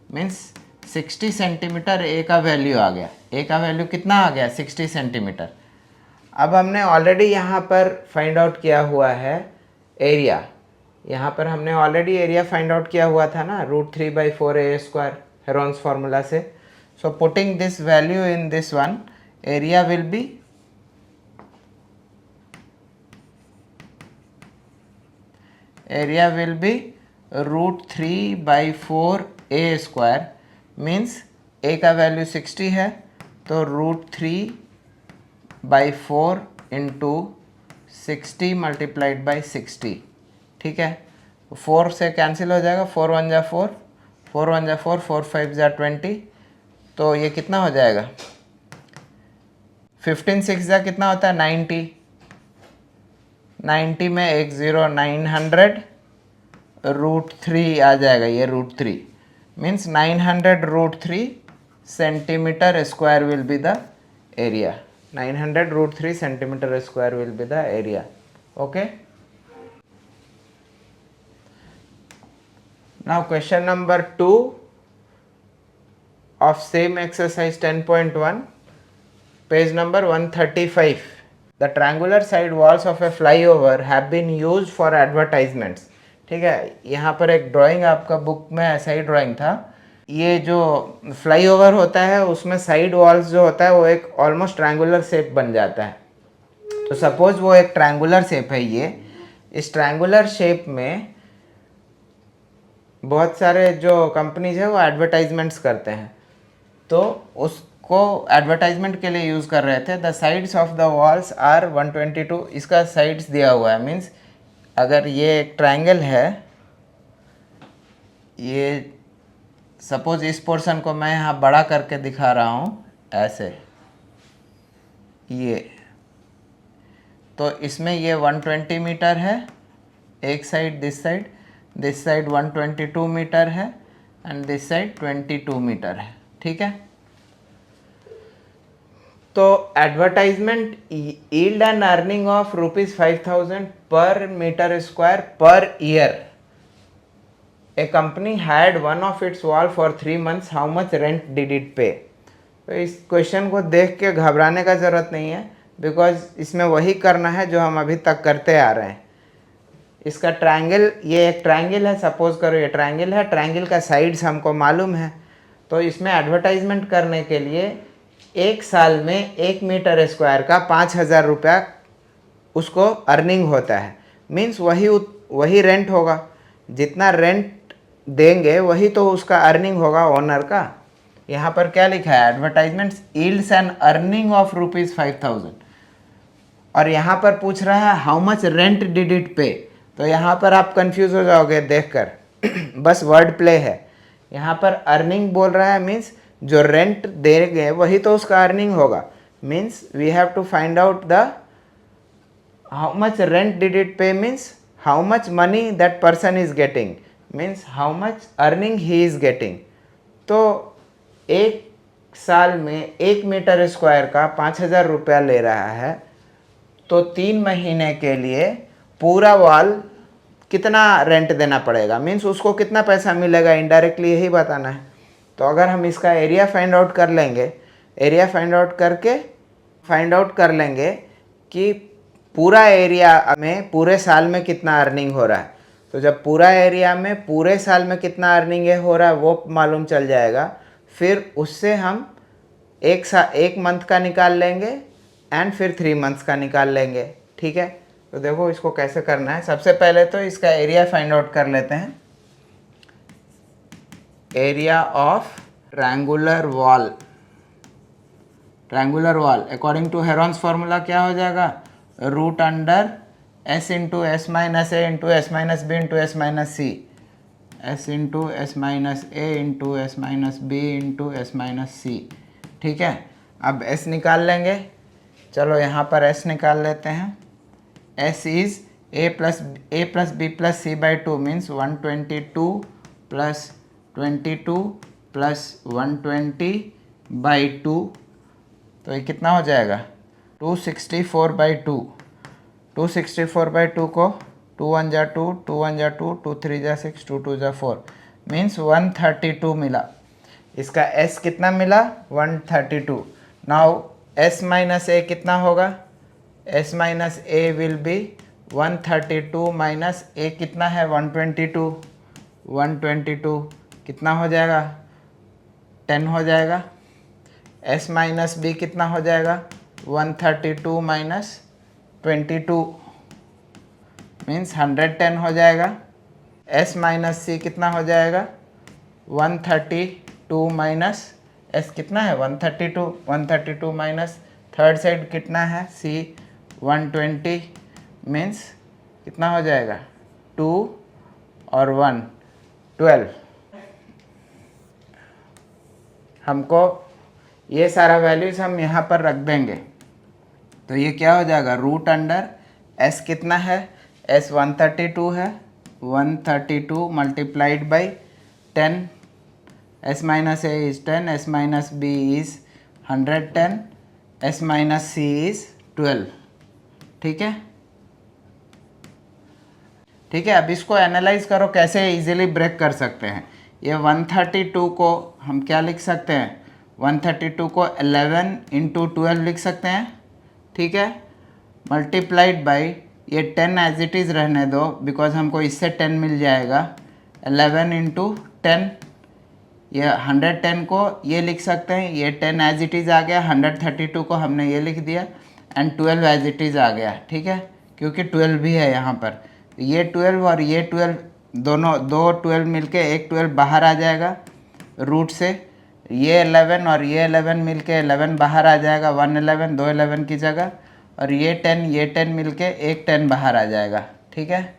मीन्स 60 सेंटीमीटर a का वैल्यू आ गया। a का वैल्यू कितना आ गया, 60 सेंटीमीटर। अब हमने ऑलरेडी यहाँ पर फाइंड आउट किया हुआ है एरिया, यहाँ पर हमने ऑलरेडी एरिया फाइंड आउट किया हुआ था ना, √3/4a² हेरोन्स फार्मूला से। So putting this value in this one, area will B √3/4a² means a का वैल्यू 60 है, तो √3/4 इंटू 60 मल्टीप्लाइड बाई 60, ठीक है। 4 से कैंसिल हो जाएगा, 4 1 जा 4, 4 1 जा 4, 4 5 जा 20, तो ये कितना हो जाएगा, 15 6 जा कितना होता है 90, 90 में एक 0 900, √3 आ जाएगा, ये √3 means 900 √3 centimetre square will be the area, 900 √3 centimetre square will be the area, okay. Now question number 2 of same exercise 10.1, page number 135. The triangular side walls of a flyover have been used for advertisements. ठीक है, यहाँ पर एक drawing आपका book में ऐसा ही drawing था। ये जो फ्लाईओवर होता है उसमें साइड वॉल्स जो होता है वो एक ऑलमोस्ट ट्रायंगुलर शेप बन जाता है। तो सपोज वो एक ट्रायंगुलर शेप है, ये इस ट्रायंगुलर शेप में बहुत सारे जो कंपनीज है वो एडवर्टाइजमेंट्स करते हैं, तो उसको एडवर्टाइजमेंट के लिए यूज़ कर रहे थे। The sides of the walls are 122, इसका साइड्स दिया हुआ है, मीन्स अगर ये एक ट्रायंगल है, ये सपोज इस पोर्शन को मैं यहाँ बड़ा करके दिखा रहा हूँ ऐसे, ये तो इसमें ये 120 मीटर है एक साइड, दिस साइड 122 मीटर है एंड दिस साइड 22 मीटर है, ठीक है। तो advertisement yield and earning of ₹5,000 per metre square per year. A company had one of its wall for 3 months, how much rent did it pay. तो इस question को देख के घबराने का ज़रूरत नहीं है, बिकॉज इसमें वही करना है जो हम अभी तक करते आ रहे हैं। इसका ट्रायंगल, ये एक ट्रायंगल है, सपोज करो ये ट्रायंगल है, ट्रायंगल का साइड्स हमको मालूम है, तो इसमें एडवर्टाइजमेंट करने के लिए एक साल में 1 मीटर स्क्वायर का 5,000 रुपया उसको अर्निंग होता है। मीन्स वही रेंट होगा, जितना रेंट देंगे वही तो उसका अर्निंग होगा ओनर का। यहाँ पर क्या लिखा है, advertisements yields and earning of ₹5,000, और यहाँ पर पूछ रहा है how much rent did it pay. तो यहाँ पर आप कंफ्यूज हो जाओगे देखकर बस वर्ड प्ले है। यहाँ पर अर्निंग बोल रहा है, मीन्स जो रेंट देंगे वही तो उसका अर्निंग होगा। Means we have to find out the how much rent did it pay, means how much money that person is getting, means how much earning he is getting. तो एक साल में 1 मीटर स्क्वायर का 5,000 रुपया ले रहा है, तो 3 महीने के लिए पूरा वॉल कितना रेंट देना पड़ेगा, मीन्स उसको कितना पैसा मिलेगा, इनडायरेक्टली यही बताना है। तो अगर हम इसका एरिया फाइंड आउट कर लेंगे, एरिया फाइंड आउट करके फाइंड आउट कर लेंगे कि पूरा एरिया में पूरे साल में कितना अर्निंग हो रहा है। तो जब पूरा एरिया में पूरे साल में कितना अर्निंग हो रहा है वो मालूम चल जाएगा, फिर उससे हम एक मंथ का निकाल लेंगे एंड फिर 3 months का निकाल लेंगे, ठीक है। तो देखो इसको कैसे करना है। सबसे पहले तो इसका एरिया फाइंड आउट कर लेते हैं। Area of triangular wall triangular wall, according to Heron's formula क्या हो जाएगा, root under S into S minus ए into S minus B into S minus सी, एस इंटू एस माइनस ए into S minus B into S minus C. ठीक है, अब S निकाल लेंगे, चलो यहाँ पर एस निकाल लेते हैं। S is a plus B plus C by two means 122 plus 22 plus 120/2, तो ये कितना हो जाएगा 264/2। 264/2 को 2 1 जा 2, 2 1 जा 2, 2 3 जा 6, 2 2 जा 4 मीन्स 132 मिला। इसका s कितना मिला 132। नाउ s माइनस ए कितना होगा, s minus A will be 132 minus A कितना है 122, 122 कितना हो जाएगा 10 हो जाएगा। s माइनस बी कितना हो जाएगा 132 माइनस 22 मीन्स 110 हो जाएगा। s माइनस सी कितना हो जाएगा 132 माइनस s कितना है 132, 132 माइनस थर्ड साइड कितना है c 120 मीन्स कितना हो जाएगा 2 और 1 12। हमको ये सारा वैल्यूज़ हम यहाँ पर रख देंगे, तो ये क्या हो जाएगा रूट अंडर s कितना है, s 132 है, 132 multiplied by 10, s minus A is 10, s minus b is 110, s minus c is 12। ठीक है, ठीक है। अब इसको एनालाइज करो कैसे इजीली ब्रेक कर सकते हैं। ये 132 को हम क्या लिख सकते हैं, 132 को 11 इंटू 12 लिख सकते हैं। ठीक है, मल्टीप्लाइड बाई ये 10 एज इट इज़ रहने दो बिकॉज हमको इससे 10 मिल जाएगा, 11 इंटू 10, ये 110 को ये लिख सकते हैं, ये 10 एज इट इज़ आ गया, 132 को हमने ये लिख दिया एंड 12 एज इट इज़ आ गया। ठीक है, क्योंकि 12 भी है यहाँ पर, ये 12 और ये 12 दोनों 12 मिलके एक 12 बाहर आ जाएगा रूट से, ये 11 और ये 11 मिलके 11 बाहर आ जाएगा, 1 11 2 11 की जगह, और ये 10 मिलके एक 10 बाहर आ जाएगा। ठीक है,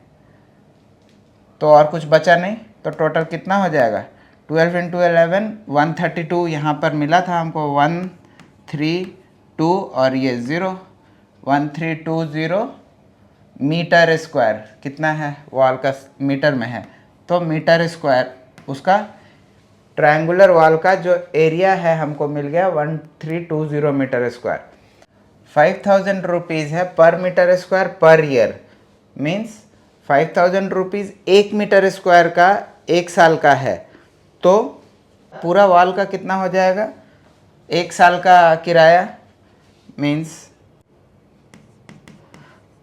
तो और कुछ बचा नहीं, तो टोटल कितना हो जाएगा 12 इंटू 11 132 यहाँ पर मिला था हमको 132 और ये 0 1320 मीटर स्क्वायर कितना है वॉल का मीटर में है, तो मीटर स्क्वायर उसका ट्रायंगुलर वॉल का जो एरिया है हमको मिल गया 1320 मीटर स्क्वायर। 5000 रुपीज़ है per metre square per year, means 5000 rupees 1 metre square का 1 साल का है, तो पूरा वॉल का कितना हो जाएगा 1 साल का किराया, means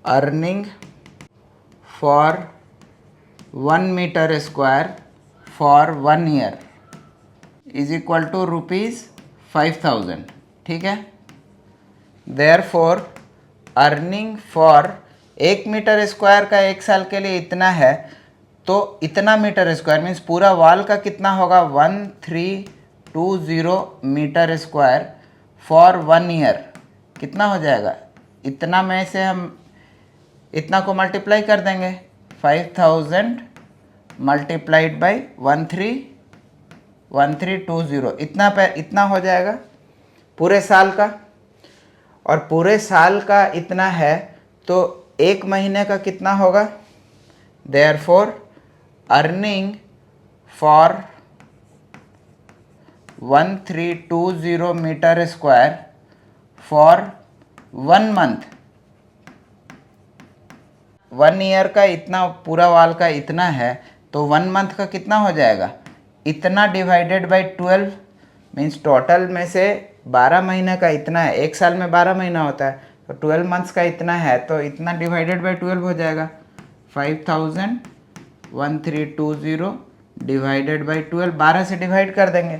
earning for 1 metre square for 1 year is equal to ₹5000। ठीक है, therefore earning for 1 metre square का 1 साल के लिए इतना है, तो इतना मीटर स्क्वायर मीन्स पूरा वॉल का कितना होगा 1320 मीटर स्क्वायर फॉर 1 ईयर कितना हो जाएगा, इतना में से हम इतना को मल्टीप्लाई कर देंगे, 5000 मल्टीप्लाइड बाई 1320 इतना हो जाएगा पूरे साल का, और पूरे साल का इतना है तो एक महीने का कितना होगा, therefore earning for 1320 metre square for 1 month, 1 year का इतना पूरा वॉल का इतना है, तो 1 मंथ का कितना हो जाएगा इतना डिवाइडेड बाई 12 मीन्स टोटल में से 12 महीने का इतना है, 1 साल में 12 महीना होता है, तो 12 मंथ्स का इतना है, तो इतना डिवाइडेड बाई 12 हो जाएगा 5000 डिवाइडेड बाई 12, 12 से डिवाइड कर देंगे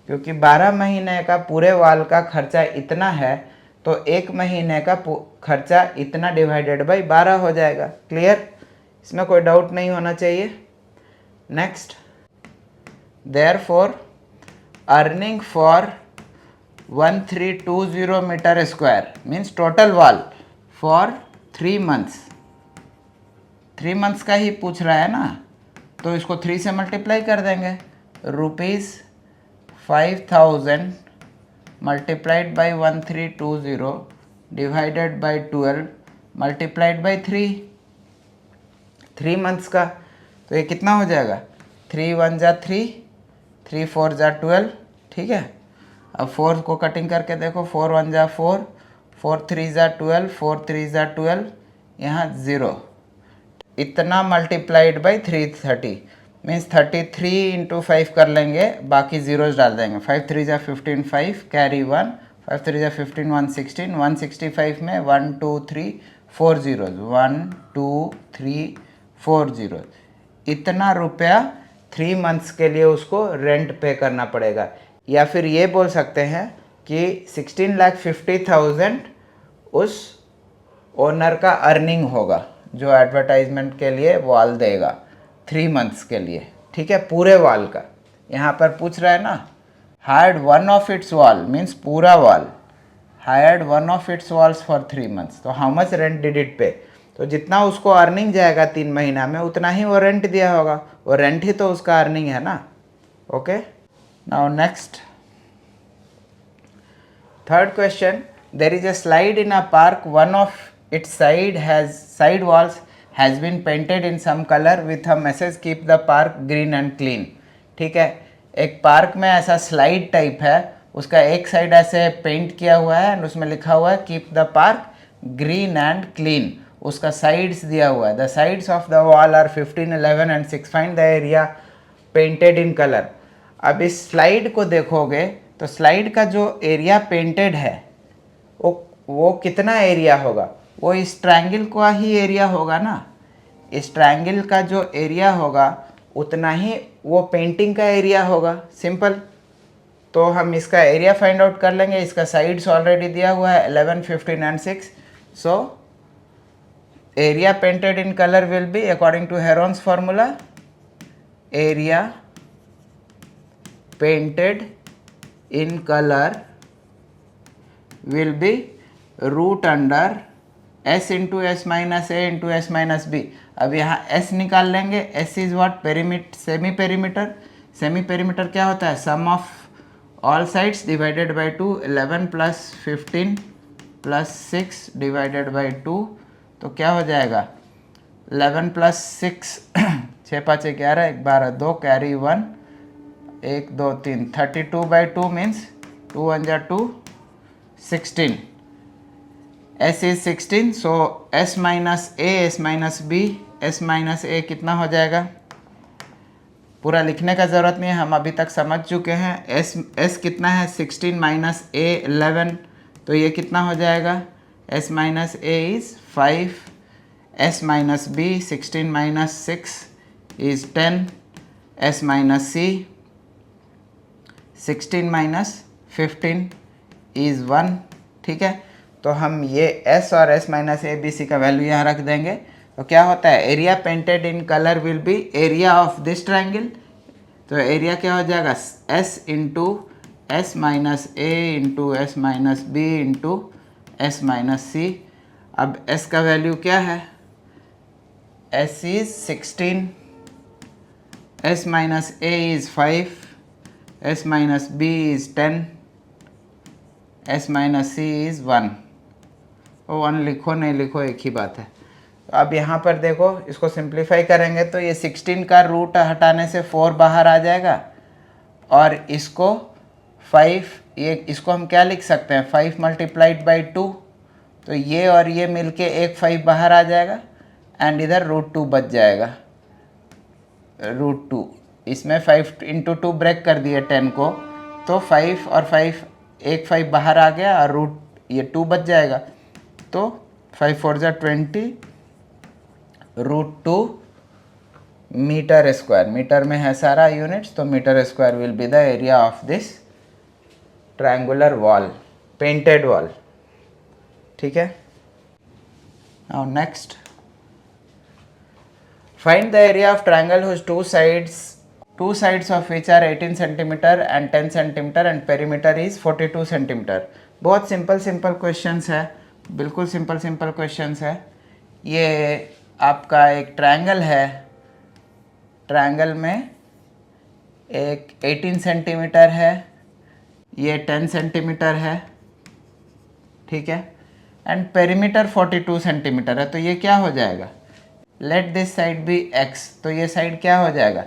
क्योंकि 12 महीने का पूरे वॉल का खर्चा इतना है, तो 1 महीने का खर्चा इतना डिवाइडेड बाई 12 हो जाएगा। क्लियर, इसमें कोई डाउट नहीं होना चाहिए। Next, therefore earning for 1320 metre square means total wall for 3 months. 3 months का ही पूछ रहा है ना, तो इसको 3 से मल्टीप्लाई कर देंगे। ₹5000 multiplied by 1320 divided by 12 multiplied by 3 months का। तो ये कितना हो जाएगा? 3 1 जा 3, 3 4 जा 12, ठीक है। अब 4 को कटिंग करके देखो, 4 1 जा 4, 4 3 जा 12, 4 3 जा 12, यहाँ 0, इतना मल्टीप्लाइड बाई 330 मीन्स 33 इंटू 5 कर लेंगे, बाकी जीरोज डाल देंगे। 5 3 जा 15, 5 कैरी 1, 5 3 जा 15, 116, 165 में 1 2 3 4 जीरोज, 1 2 3 4 जीरोज। इतना रुपया 3 मंथ्स के लिए उसको रेंट पे करना पड़ेगा। या फिर ये बोल सकते हैं कि 16,50,000 उस ओनर का अर्निंग होगा जो एडवर्टाइजमेंट के लिए वॉल देगा 3 मंथ्स के लिए, ठीक है, पूरे वॉल का। यहाँ पर पूछ रहा है ना, hired one of its wall means पूरा wall, hired one of its walls for 3 months. तो how much rent did it pay? तो जितना उसको अर्निंग जाएगा 3 महीना में उतना ही वो रेंट दिया होगा, वो रेंट ही तो उसका अर्निंग है ना। Okay, now next, third question, there is a slide in a park, one of its side walls has been painted in some color with a message keep the park green and clean। ठीक है, एक park में ऐसा slide type है, उसका एक side ऐसे paint किया हुआ है एंड उसमें लिखा हुआ है keep the park green and clean. उसका साइड्स दिया हुआ है, the sides of the wall are 15 11 and 6, find the area painted in colour. अब इस स्लाइड को देखोगे तो स्लाइड का जो एरिया पेंटेड है वो कितना एरिया होगा? वो इस ट्रायंगल का ही एरिया होगा ना। इस ट्रायंगल का जो एरिया होगा उतना ही वो पेंटिंग का एरिया होगा, सिंपल। तो हम इसका एरिया फाइंड आउट कर लेंगे। इसका साइड्स ऑलरेडी दिया हुआ है 11 15 and 6। So area painted in colour will be according to Heron's formula, area painted in colour will be root under s into S minus A into S minus B. अब यहाँ s निकाल लेंगे, s is what? Perimeter, semi perimeter. Semi perimeter क्या होता है? Sum of all sides divided by 2, 11 plus 15 plus 6 divided by 2, तो क्या हो जाएगा? 11 प्लस 6 6 5 11, 1 12 2 कैरी 1 1 2 3, 32 बाई 2 मीन्स 2 1 जा 2 16, s is 16, so s minus A S minus B, S minus A कितना हो जाएगा? पूरा लिखने का ज़रूरत नहीं है, हम अभी तक समझ चुके हैं। s कितना है? 16 माइनस ए 11, तो ये कितना हो जाएगा? s minus A is 5, s minus B 16 minus 6 is 10, s minus C 16 minus 15 is 1। ठीक है, तो हम ये s और s minus A B C का वैल्यू यहाँ रख देंगे। तो क्या होता है? Area painted in colour will be area of this triangle. तो एरिया क्या हो जाएगा? s इंटू एस माइनस ए into S minus B into S minus c. अब s का वैल्यू क्या है? s is 16, s minus a is 5, s minus b is 10, s minus c is 1। वो 1 लिखो नहीं लिखो एक ही बात है। तो अब यहाँ पर देखो, इसको सिंप्लीफाई करेंगे तो ये 16 का रूट हटाने से 4 बाहर आ जाएगा, और इसको 5, ये इसको हम क्या लिख सकते हैं? 5 मल्टीप्लाइड बाई 2, तो ये और ये मिलके एक 5 बाहर आ जाएगा एंड इधर √2 बच जाएगा। √2, इसमें 5 इंटू 2 ब्रेक कर दिए 10 को, तो 5 और 5, एक 5 बाहर आ गया और रूट ये 2 बच जाएगा। तो 5 4 जा 20, √2 मीटर स्क्वायर। मीटर में है सारा यूनिट्स, तो metre square will be the area of this triangular wall, painted wall. ठीक है, now next, find the area of triangle whose two two sides of which are 18 centimetre and 10 centimetre and perimeter is 42 centimetre. बहुत simple questions है, बिल्कुल simple questions है। ये आपका एक triangle है, ट्रायंगल में एक 18 सेंटीमीटर है, ये 10 सेंटीमीटर है, ठीक है, एंड पेरीमीटर 42 सेंटीमीटर है। तो ये क्या हो जाएगा, let this side be x, तो ये साइड क्या हो जाएगा,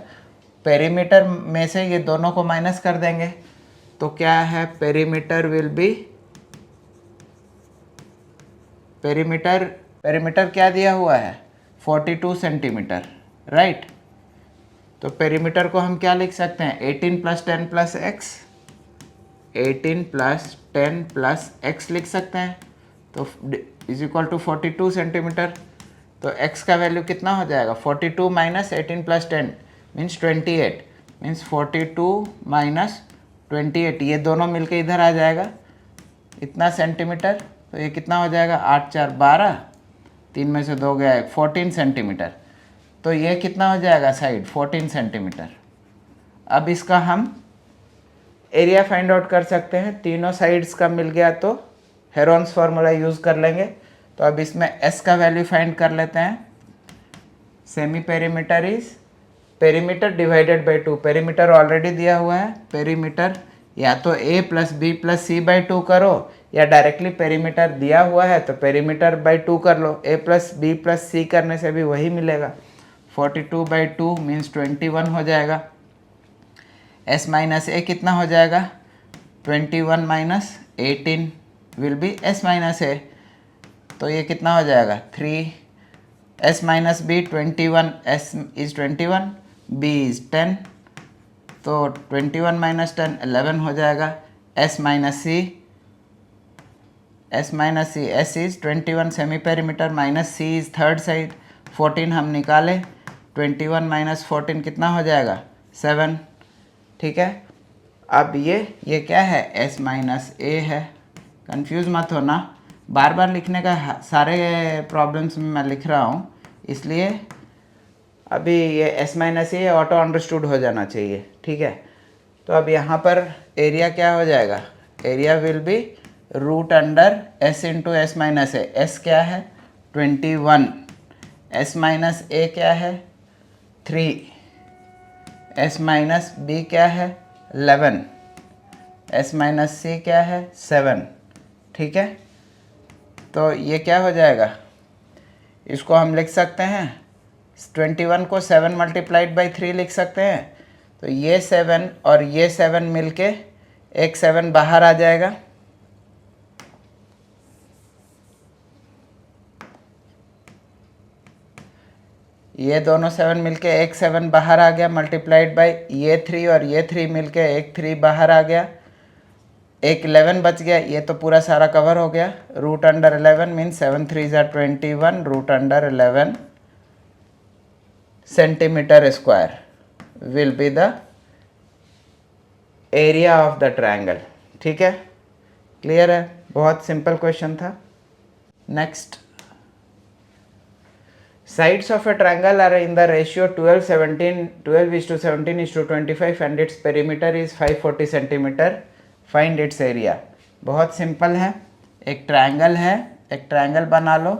पेरीमीटर में से ये दोनों को माइनस कर देंगे, तो क्या है, पेरीमीटर विल बी, पेरीमीटर क्या दिया हुआ है, 42 सेंटीमीटर, राइट। तो पेरीमीटर को हम क्या लिख सकते हैं, 18 plus 10 plus x, 18 plus 10 plus x लिख सकते हैं, तो इज इक्वल टू 42 सेंटीमीटर। तो x का वैल्यू कितना हो जाएगा, 42 minus 18 plus 10 means 28, means 42 minus 28, ये दोनों मिलके इधर आ जाएगा इतना सेंटीमीटर। तो ये कितना हो जाएगा, 8 4 12, 3 में से 2 गया 14 सेंटीमीटर। तो ये कितना हो जाएगा साइड, 14 सेंटीमीटर। अब इसका हम एरिया फाइंड आउट कर सकते हैं, तीनों साइड्स का मिल गया तो हेरोन्स फार्मूला यूज़ कर लेंगे। तो अब इसमें s का वैल्यू फाइंड कर लेते हैं। Semi perimeter is perimeter divided by 2, perimeter already दिया हुआ है, पेरीमीटर या तो a plus B plus C by 2 करो, या डायरेक्टली पेरीमीटर दिया हुआ है तो पेरीमीटर बाई 2 कर लो, a प्लस बी प्लस सी करने से भी वही मिलेगा। 42 बाई 2 मीन्स 21 हो जाएगा। s माइनस a कितना हो जाएगा, 21 minus 18 will be s minus a, तो ये कितना हो जाएगा 3, s minus b 21, s is 21, b is 10, तो 21 माइनस 10 11 हो जाएगा। s minus c, s is 21 semi perimeter minus c is third side, 14 हम निकाले, 21 माइनस 14 कितना हो जाएगा 7, ठीक है। अब ये क्या है, s माइनस a है, कंफ्यूज मत होना, बार बार लिखने का सारे प्रॉब्लम्स में मैं लिख रहा हूँ, इसलिए अभी ये s minus a auto understood हो जाना चाहिए, ठीक है। तो अब यहाँ पर एरिया क्या हो जाएगा, area will be root under s into S minus A, s क्या है 21, s माइनस a क्या है 3, s माइनस b क्या है 11, s माइनस c क्या है 7, ठीक है। तो ये क्या हो जाएगा, इसको हम लिख सकते हैं 21 को 7 मल्टीप्लाइड बाई 3 लिख सकते हैं, तो ये 7 और ये 7 मिलके एक 7 बाहर आ जाएगा, ये दोनों 7 मिलके एक 7 बाहर आ गया, मल्टीप्लाइड बाई ये 3 और ये 3 मिलके एक 3 बाहर आ गया, एक 11 बच गया, ये तो पूरा सारा कवर हो गया। रूट अंडर 11 मीन्स 7 3 ज़ा 21, root under 11 centimetre square will be the area of the triangle, ठीक है, क्लियर है, बहुत सिंपल क्वेश्चन था। Next, sides of a triangle are in the ratio 12:17 and its perimeter is 540 centimeter. Find its area. बहुत simple है, एक triangle है, एक ट्रायंगल बना लो,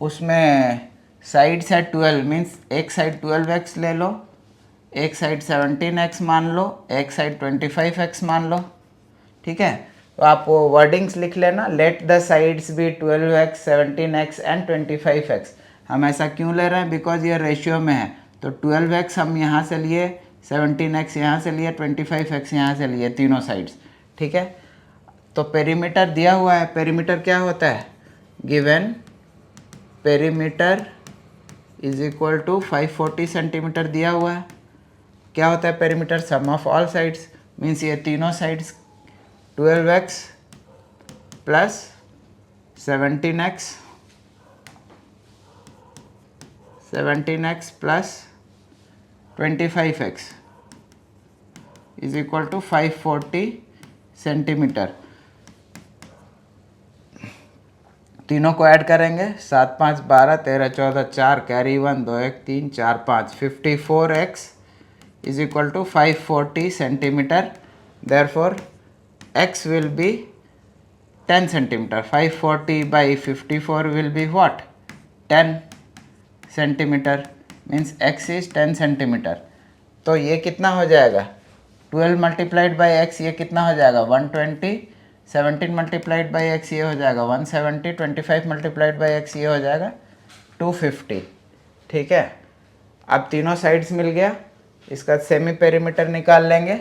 उसमें साइड्स है 12 मीन्स एक साइड 12x ले लो, एक साइड 17x मान लो, एक साइड 25x मान लो, ठीक है। तो आप वो वर्डिंग्स लिख लेना, let the sides be 12x 17x and 25x। हम ऐसा क्यों ले रहे हैं, बिकॉज ये रेशियो में है, तो 12x हम यहाँ से लिए, 17x यहाँ से लिए, 25x यहाँ से लिए, तीनों साइड्स, ठीक है। तो पेरीमीटर दिया हुआ है, पेरीमीटर क्या होता है, given perimeter is equal to 540 centimetre दिया हुआ है। क्या होता है perimeter, sum of all sides, means ये तीनों sides 12x plus 17x plus 25x is equal to 540 centimetre. तीनों को ऐड करेंगे, 7 5 12 13 14 4 carry 1 2 1 3 4 5 54x is equal to 540 centimeter. Therefore x will be 10 centimeter. 540 by 54 will be what? 10 centimeter, means x is 10 centimeter. तो ये कितना हो जाएगा? 12 multiplied by x, ये कितना हो जाएगा? 120. 17 मल्टीप्लाइड बाई एक्स ये हो जाएगा 170. 25 मल्टीप्लाइड बाई एक्स ये हो जाएगा 250. ठीक है, अब तीनों साइड्स मिल गया, इसका सेमी पेरीमीटर निकाल लेंगे.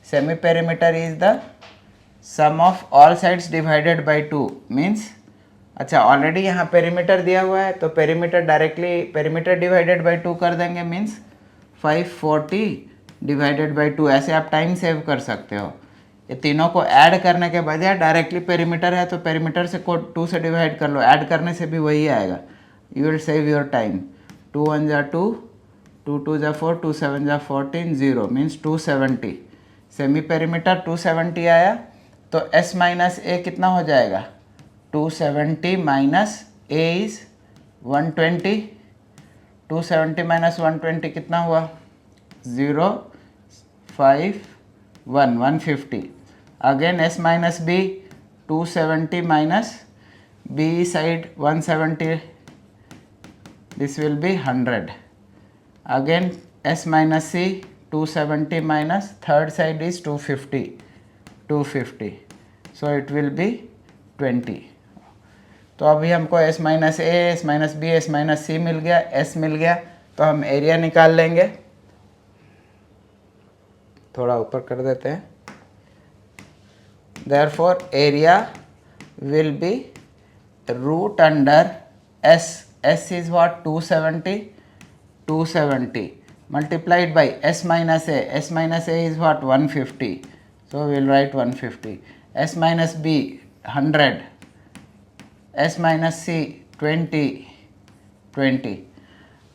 Semi perimeter is the sum of all sides divided by 2 means, अच्छा ऑलरेडी यहाँ पेरीमीटर दिया हुआ है तो perimeter directly perimeter divided by 2 कर देंगे, मीन्स 540 डिवाइडेड बाई 2. ऐसे आप टाइम सेव कर सकते हो. ये तीनों को ऐड करने के बजाय डायरेक्टली पेरीमीटर है तो पेरीमीटर से को 2 से डिवाइड कर लो, ऐड करने से भी वही आएगा. You will save your time. 2 1 जा 2, 2 2 जा 4, 2 7 जा 14, 0 मीन्स 270. सेमी पेरीमीटर 270 आया तो s माइनस ए कितना हो जाएगा? 270 माइनस ए इज 120. 270 माइनस 120 कितना हुआ? 0 5 1 150. Again s minus b, 270 minus b side 170, this will be 100. Again s minus c, 270 minus third side is 250, 250, so it will be 20. तो अभी हमको s माइनस ए, S minus B, S minus C मिल गया, s मिल गया, तो हम area निकाल लेंगे. थोड़ा ऊपर कर देते हैं. Therefore area will be root under s. S is what? 270. 270 multiplied by s minus a. S minus a is what? 150. So we will write 150. S minus b 100. S minus c 20. 20.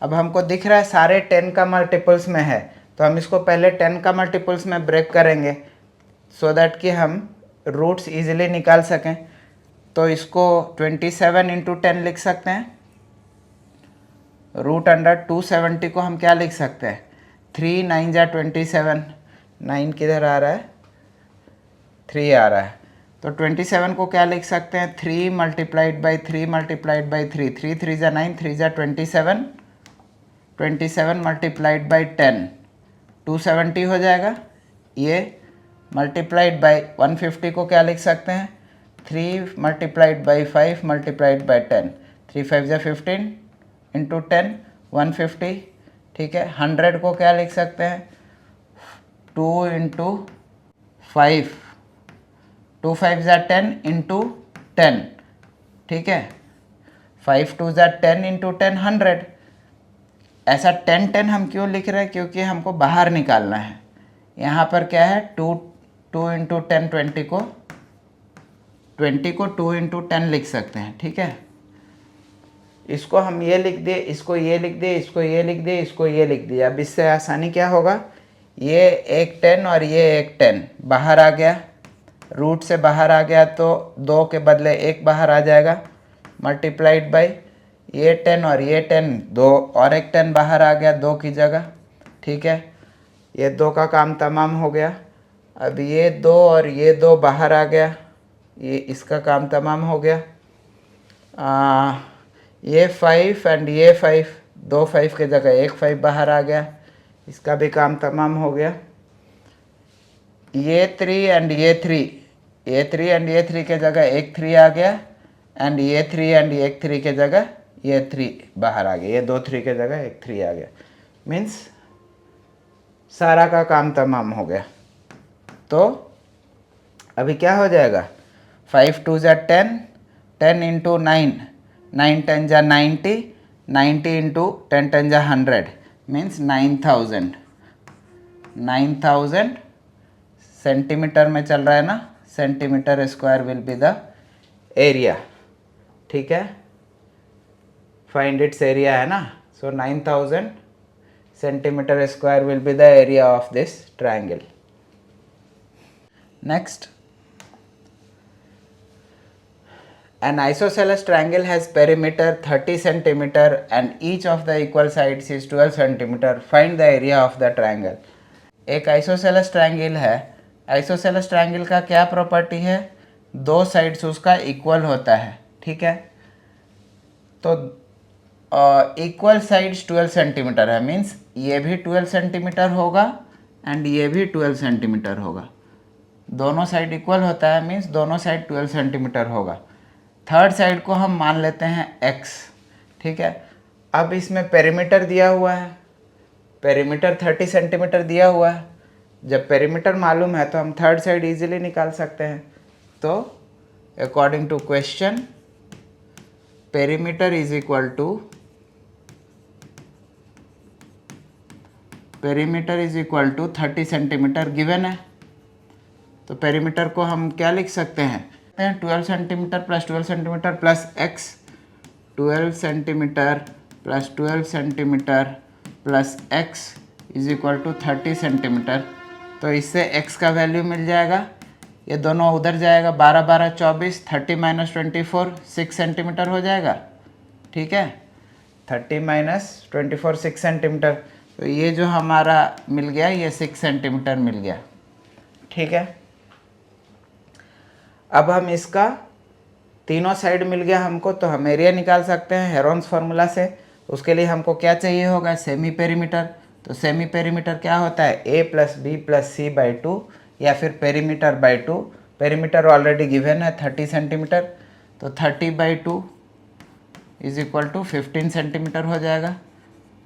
अब हमको दिख रहा है सारे 10 का मल्टीपल्स में है, तो हम इसको पहले 10 का मल्टीपल्स में ब्रेक करेंगे सो दैट कि हम रूट्स इजीली निकाल सकें. तो इसको 27 इंटू 10 लिख सकते हैं. रूट अंडर 270 को हम क्या लिख सकते हैं? 3 9 जा 27. 9 किधर आ रहा है? 3 आ रहा है. तो 27 को क्या लिख सकते हैं? 3 मल्टीप्लाइड बाई 3 मल्टीप्लाइड बाई 3. 3 3 जा 9, 3 जा 27. 27 मल्टीप्लाइड बाई 10 270 हो जाएगा. ये मल्टीप्लाइड बाई 150 को क्या लिख सकते हैं? 3 मल्टीप्लाइड बाई 5 मल्टीप्लाइड बाई 10. 3 5 जा 15 इंटू 10 150. ठीक है, 100 को क्या लिख सकते हैं? 2 इंटू 5, 2 5 जा 10 इंटू 10. ठीक है, 5 2 जा 10 इंटू 10 100. ऐसा 10 10 हम क्यों लिख रहे हैं? क्योंकि हमको बाहर निकालना है. यहाँ पर क्या है? 2 2 इंटू 10 20 को 2 इंटू 10 लिख सकते हैं. ठीक है, इसको हम ये लिख दे, इसको ये लिख दे, इसको ये लिख दे, इसको ये लिख दिया. अब इससे आसानी क्या होगा? ये एक 10 और ये एक 10 बाहर आ गया, रूट से बाहर आ गया तो 2 के बदले 1 बाहर आ जाएगा. मल्टीप्लाइड बाई ये 10 और ये 10, 2 और एक 10 बाहर आ गया 2 की जगह. ठीक है, ये 2 का काम तमाम हो गया. अब ये 2 और ये 2 बाहर आ गया, ये इसका काम तमाम हो गया. ये 5 एंड ये 5, 2 5 के जगह 1 5 बाहर आ गया, इसका भी काम तमाम हो गया. ये 3 एंड ये 3, ये 3 एंड ये 3 के जगह 1 3 आ गया, एंड ये 3 एंड ये 3 के जगह ये 3 बाहर आ गया. ये 2 3 के जगह 1 3 आ गया. मीन्स सारा का काम तमाम हो गया. तो अभी क्या हो जाएगा? 5 2 जा 10, 10 इंटू 9, 9 10 जा 90, 90 इंटू 10 10 जा 100 मीन्स 9000. 9000 सेंटीमीटर में चल रहा है ना, centimetre square will be the area. ठीक है, फाइंड इट्स एरिया है ना. सो 9000 centimeter square will be the area of this triangle. Next, An isosceles triangle has perimeter 30 centimeter and each of the equal sides is 12 centimeter. Find the area of the triangle. एक isosceles triangle है. Isosceles triangle का क्या property है? दो sides उसका equal होता है. ठीक है, तो इक्वल साइड्स 12 सेंटीमीटर है, मीन्स ये भी 12 सेंटीमीटर होगा एंड ये भी 12 सेंटीमीटर होगा. दोनों साइड इक्वल होता है, मीन्स दोनों साइड 12 सेंटीमीटर होगा. थर्ड साइड को हम मान लेते हैं x. ठीक है, अब इसमें पेरीमीटर दिया हुआ है, पेरीमीटर 30 सेंटीमीटर दिया हुआ है. जब पेरीमीटर मालूम है तो हम थर्ड साइड इजीली निकाल सकते हैं. तो according to question, perimeter is equal to, perimeter is equal to 30 centimetre given है. तो पेरीमीटर को हम क्या लिख सकते हैं? 12 centimetre plus 12 centimetre plus x. 12 centimetre plus 12 centimetre plus x is equal to 30 centimetre. तो इससे x का वैल्यू मिल जाएगा, ये दोनों उधर जाएगा, 12 12 24, 30 माइनस 24 6 सेंटीमीटर हो जाएगा. ठीक है, 30 माइनस 24 6 सेंटीमीटर. तो ये जो हमारा मिल गया, ये 6 सेंटीमीटर मिल गया. ठीक है, अब हम इसका तीनों साइड मिल गया हमको, तो हम एरिया निकाल सकते हैं हेरोन्स फार्मूला से. उसके लिए हमको क्या चाहिए होगा? Semi perimeter. तो सेमी पेरीमीटर क्या होता है? a plus B plus C by 2 या फिर perimeter by 2. Perimeter already given है 30 सेंटीमीटर, तो 30 by 2 is equal to 15 centimetre हो जाएगा.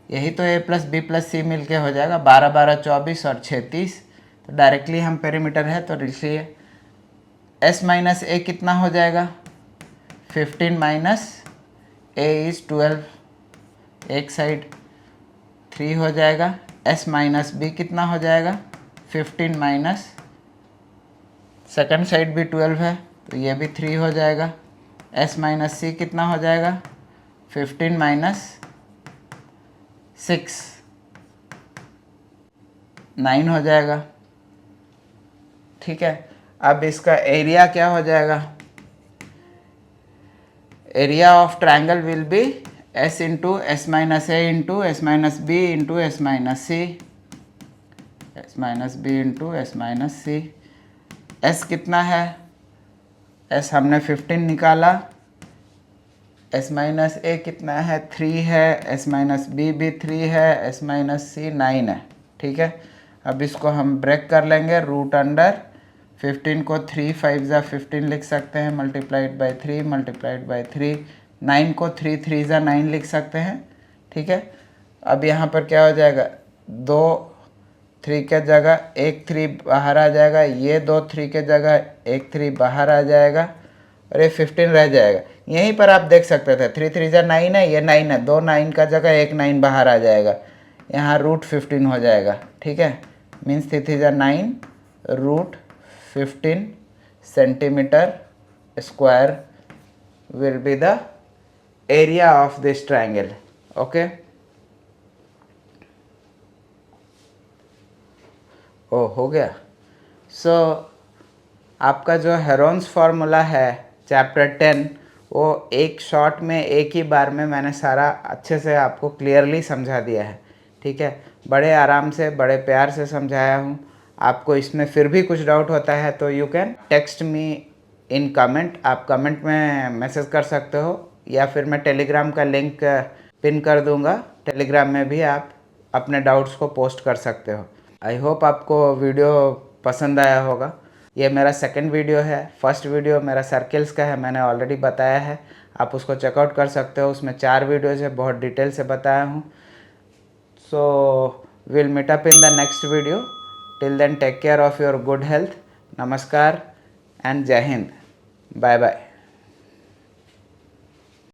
यही तो a plus B plus c मिल के हो जाएगा, 12 12 24 और 6 30. तो डायरेक्टली हम पेरीमीटर है तो लिखिए s माइनस ए कितना हो जाएगा? 15 माइनस a इज़ 12, एक साइड 3 हो जाएगा. s माइनस बी कितना हो जाएगा? 15 माइनस सेकंड साइड भी 12 है तो ये भी 3 हो जाएगा. s माइनस सी कितना हो जाएगा? 15 माइनस 6 9 हो जाएगा. ठीक है, अब इसका एरिया क्या हो जाएगा? Area of triangle will be s into S minus A into S minus B into S minus C, s minus B into S minus c. s कितना है? s हमने 15 निकाला. s माइनस ए कितना है? 3 है. s माइनस बी भी 3 है. s minus सी 9 है. ठीक है, अब इसको हम ब्रेक कर लेंगे. रूट अंडर 15 को 3 5 ज़ा 15 लिख सकते हैं, मल्टीप्लाइड बाई 3 मल्टीप्लाइड बाई 3. 9 को 3 3 ज़ा 9 लिख सकते हैं. ठीक है, अब यहाँ पर क्या हो जाएगा? 2 3 के जगह एक 3 बाहर आ जाएगा, ये 2 3 के जगह एक 3 बाहर आ जाएगा और ये 15 रह जाएगा. यहीं पर आप देख सकते थे 3 3 ज़ा 9 है, ये 9 है, 2 9 का जगह एक 9 बाहर आ जाएगा, यहाँ रूट 15 हो जाएगा. ठीक है, मीन्स 3 3 ज़ा 9 root 15 centimetre square will be the area of this triangle. Okay, ओ हो गया. सो आपका जो हेरोन्स फार्मूला है चैप्टर 10, वो एक शॉर्ट में एक ही बार में मैंने सारा अच्छे से आपको क्लियरली समझा दिया है. ठीक है, बड़े आराम से बड़े प्यार से समझाया हूँ. आपको इसमें फिर भी कुछ डाउट होता है तो you can text me in comment. आप कमेंट में मैसेज कर सकते हो या फिर मैं टेलीग्राम का लिंक पिन कर दूंगा. टेलीग्राम में भी आप अपने डाउट्स को पोस्ट कर सकते हो. आई होप आपको वीडियो पसंद आया होगा. ये मेरा सेकंड वीडियो है. फर्स्ट वीडियो मेरा सर्कल्स का है, मैंने ऑलरेडी बताया है, आप उसको चेकआउट कर सकते हो. उसमें 4 वीडियोज़ है, बहुत डिटेल से बताया हूँ. So will meet up in the next video. Till then take care of your good health. नमस्कार एंड जय हिंद. Bye bye.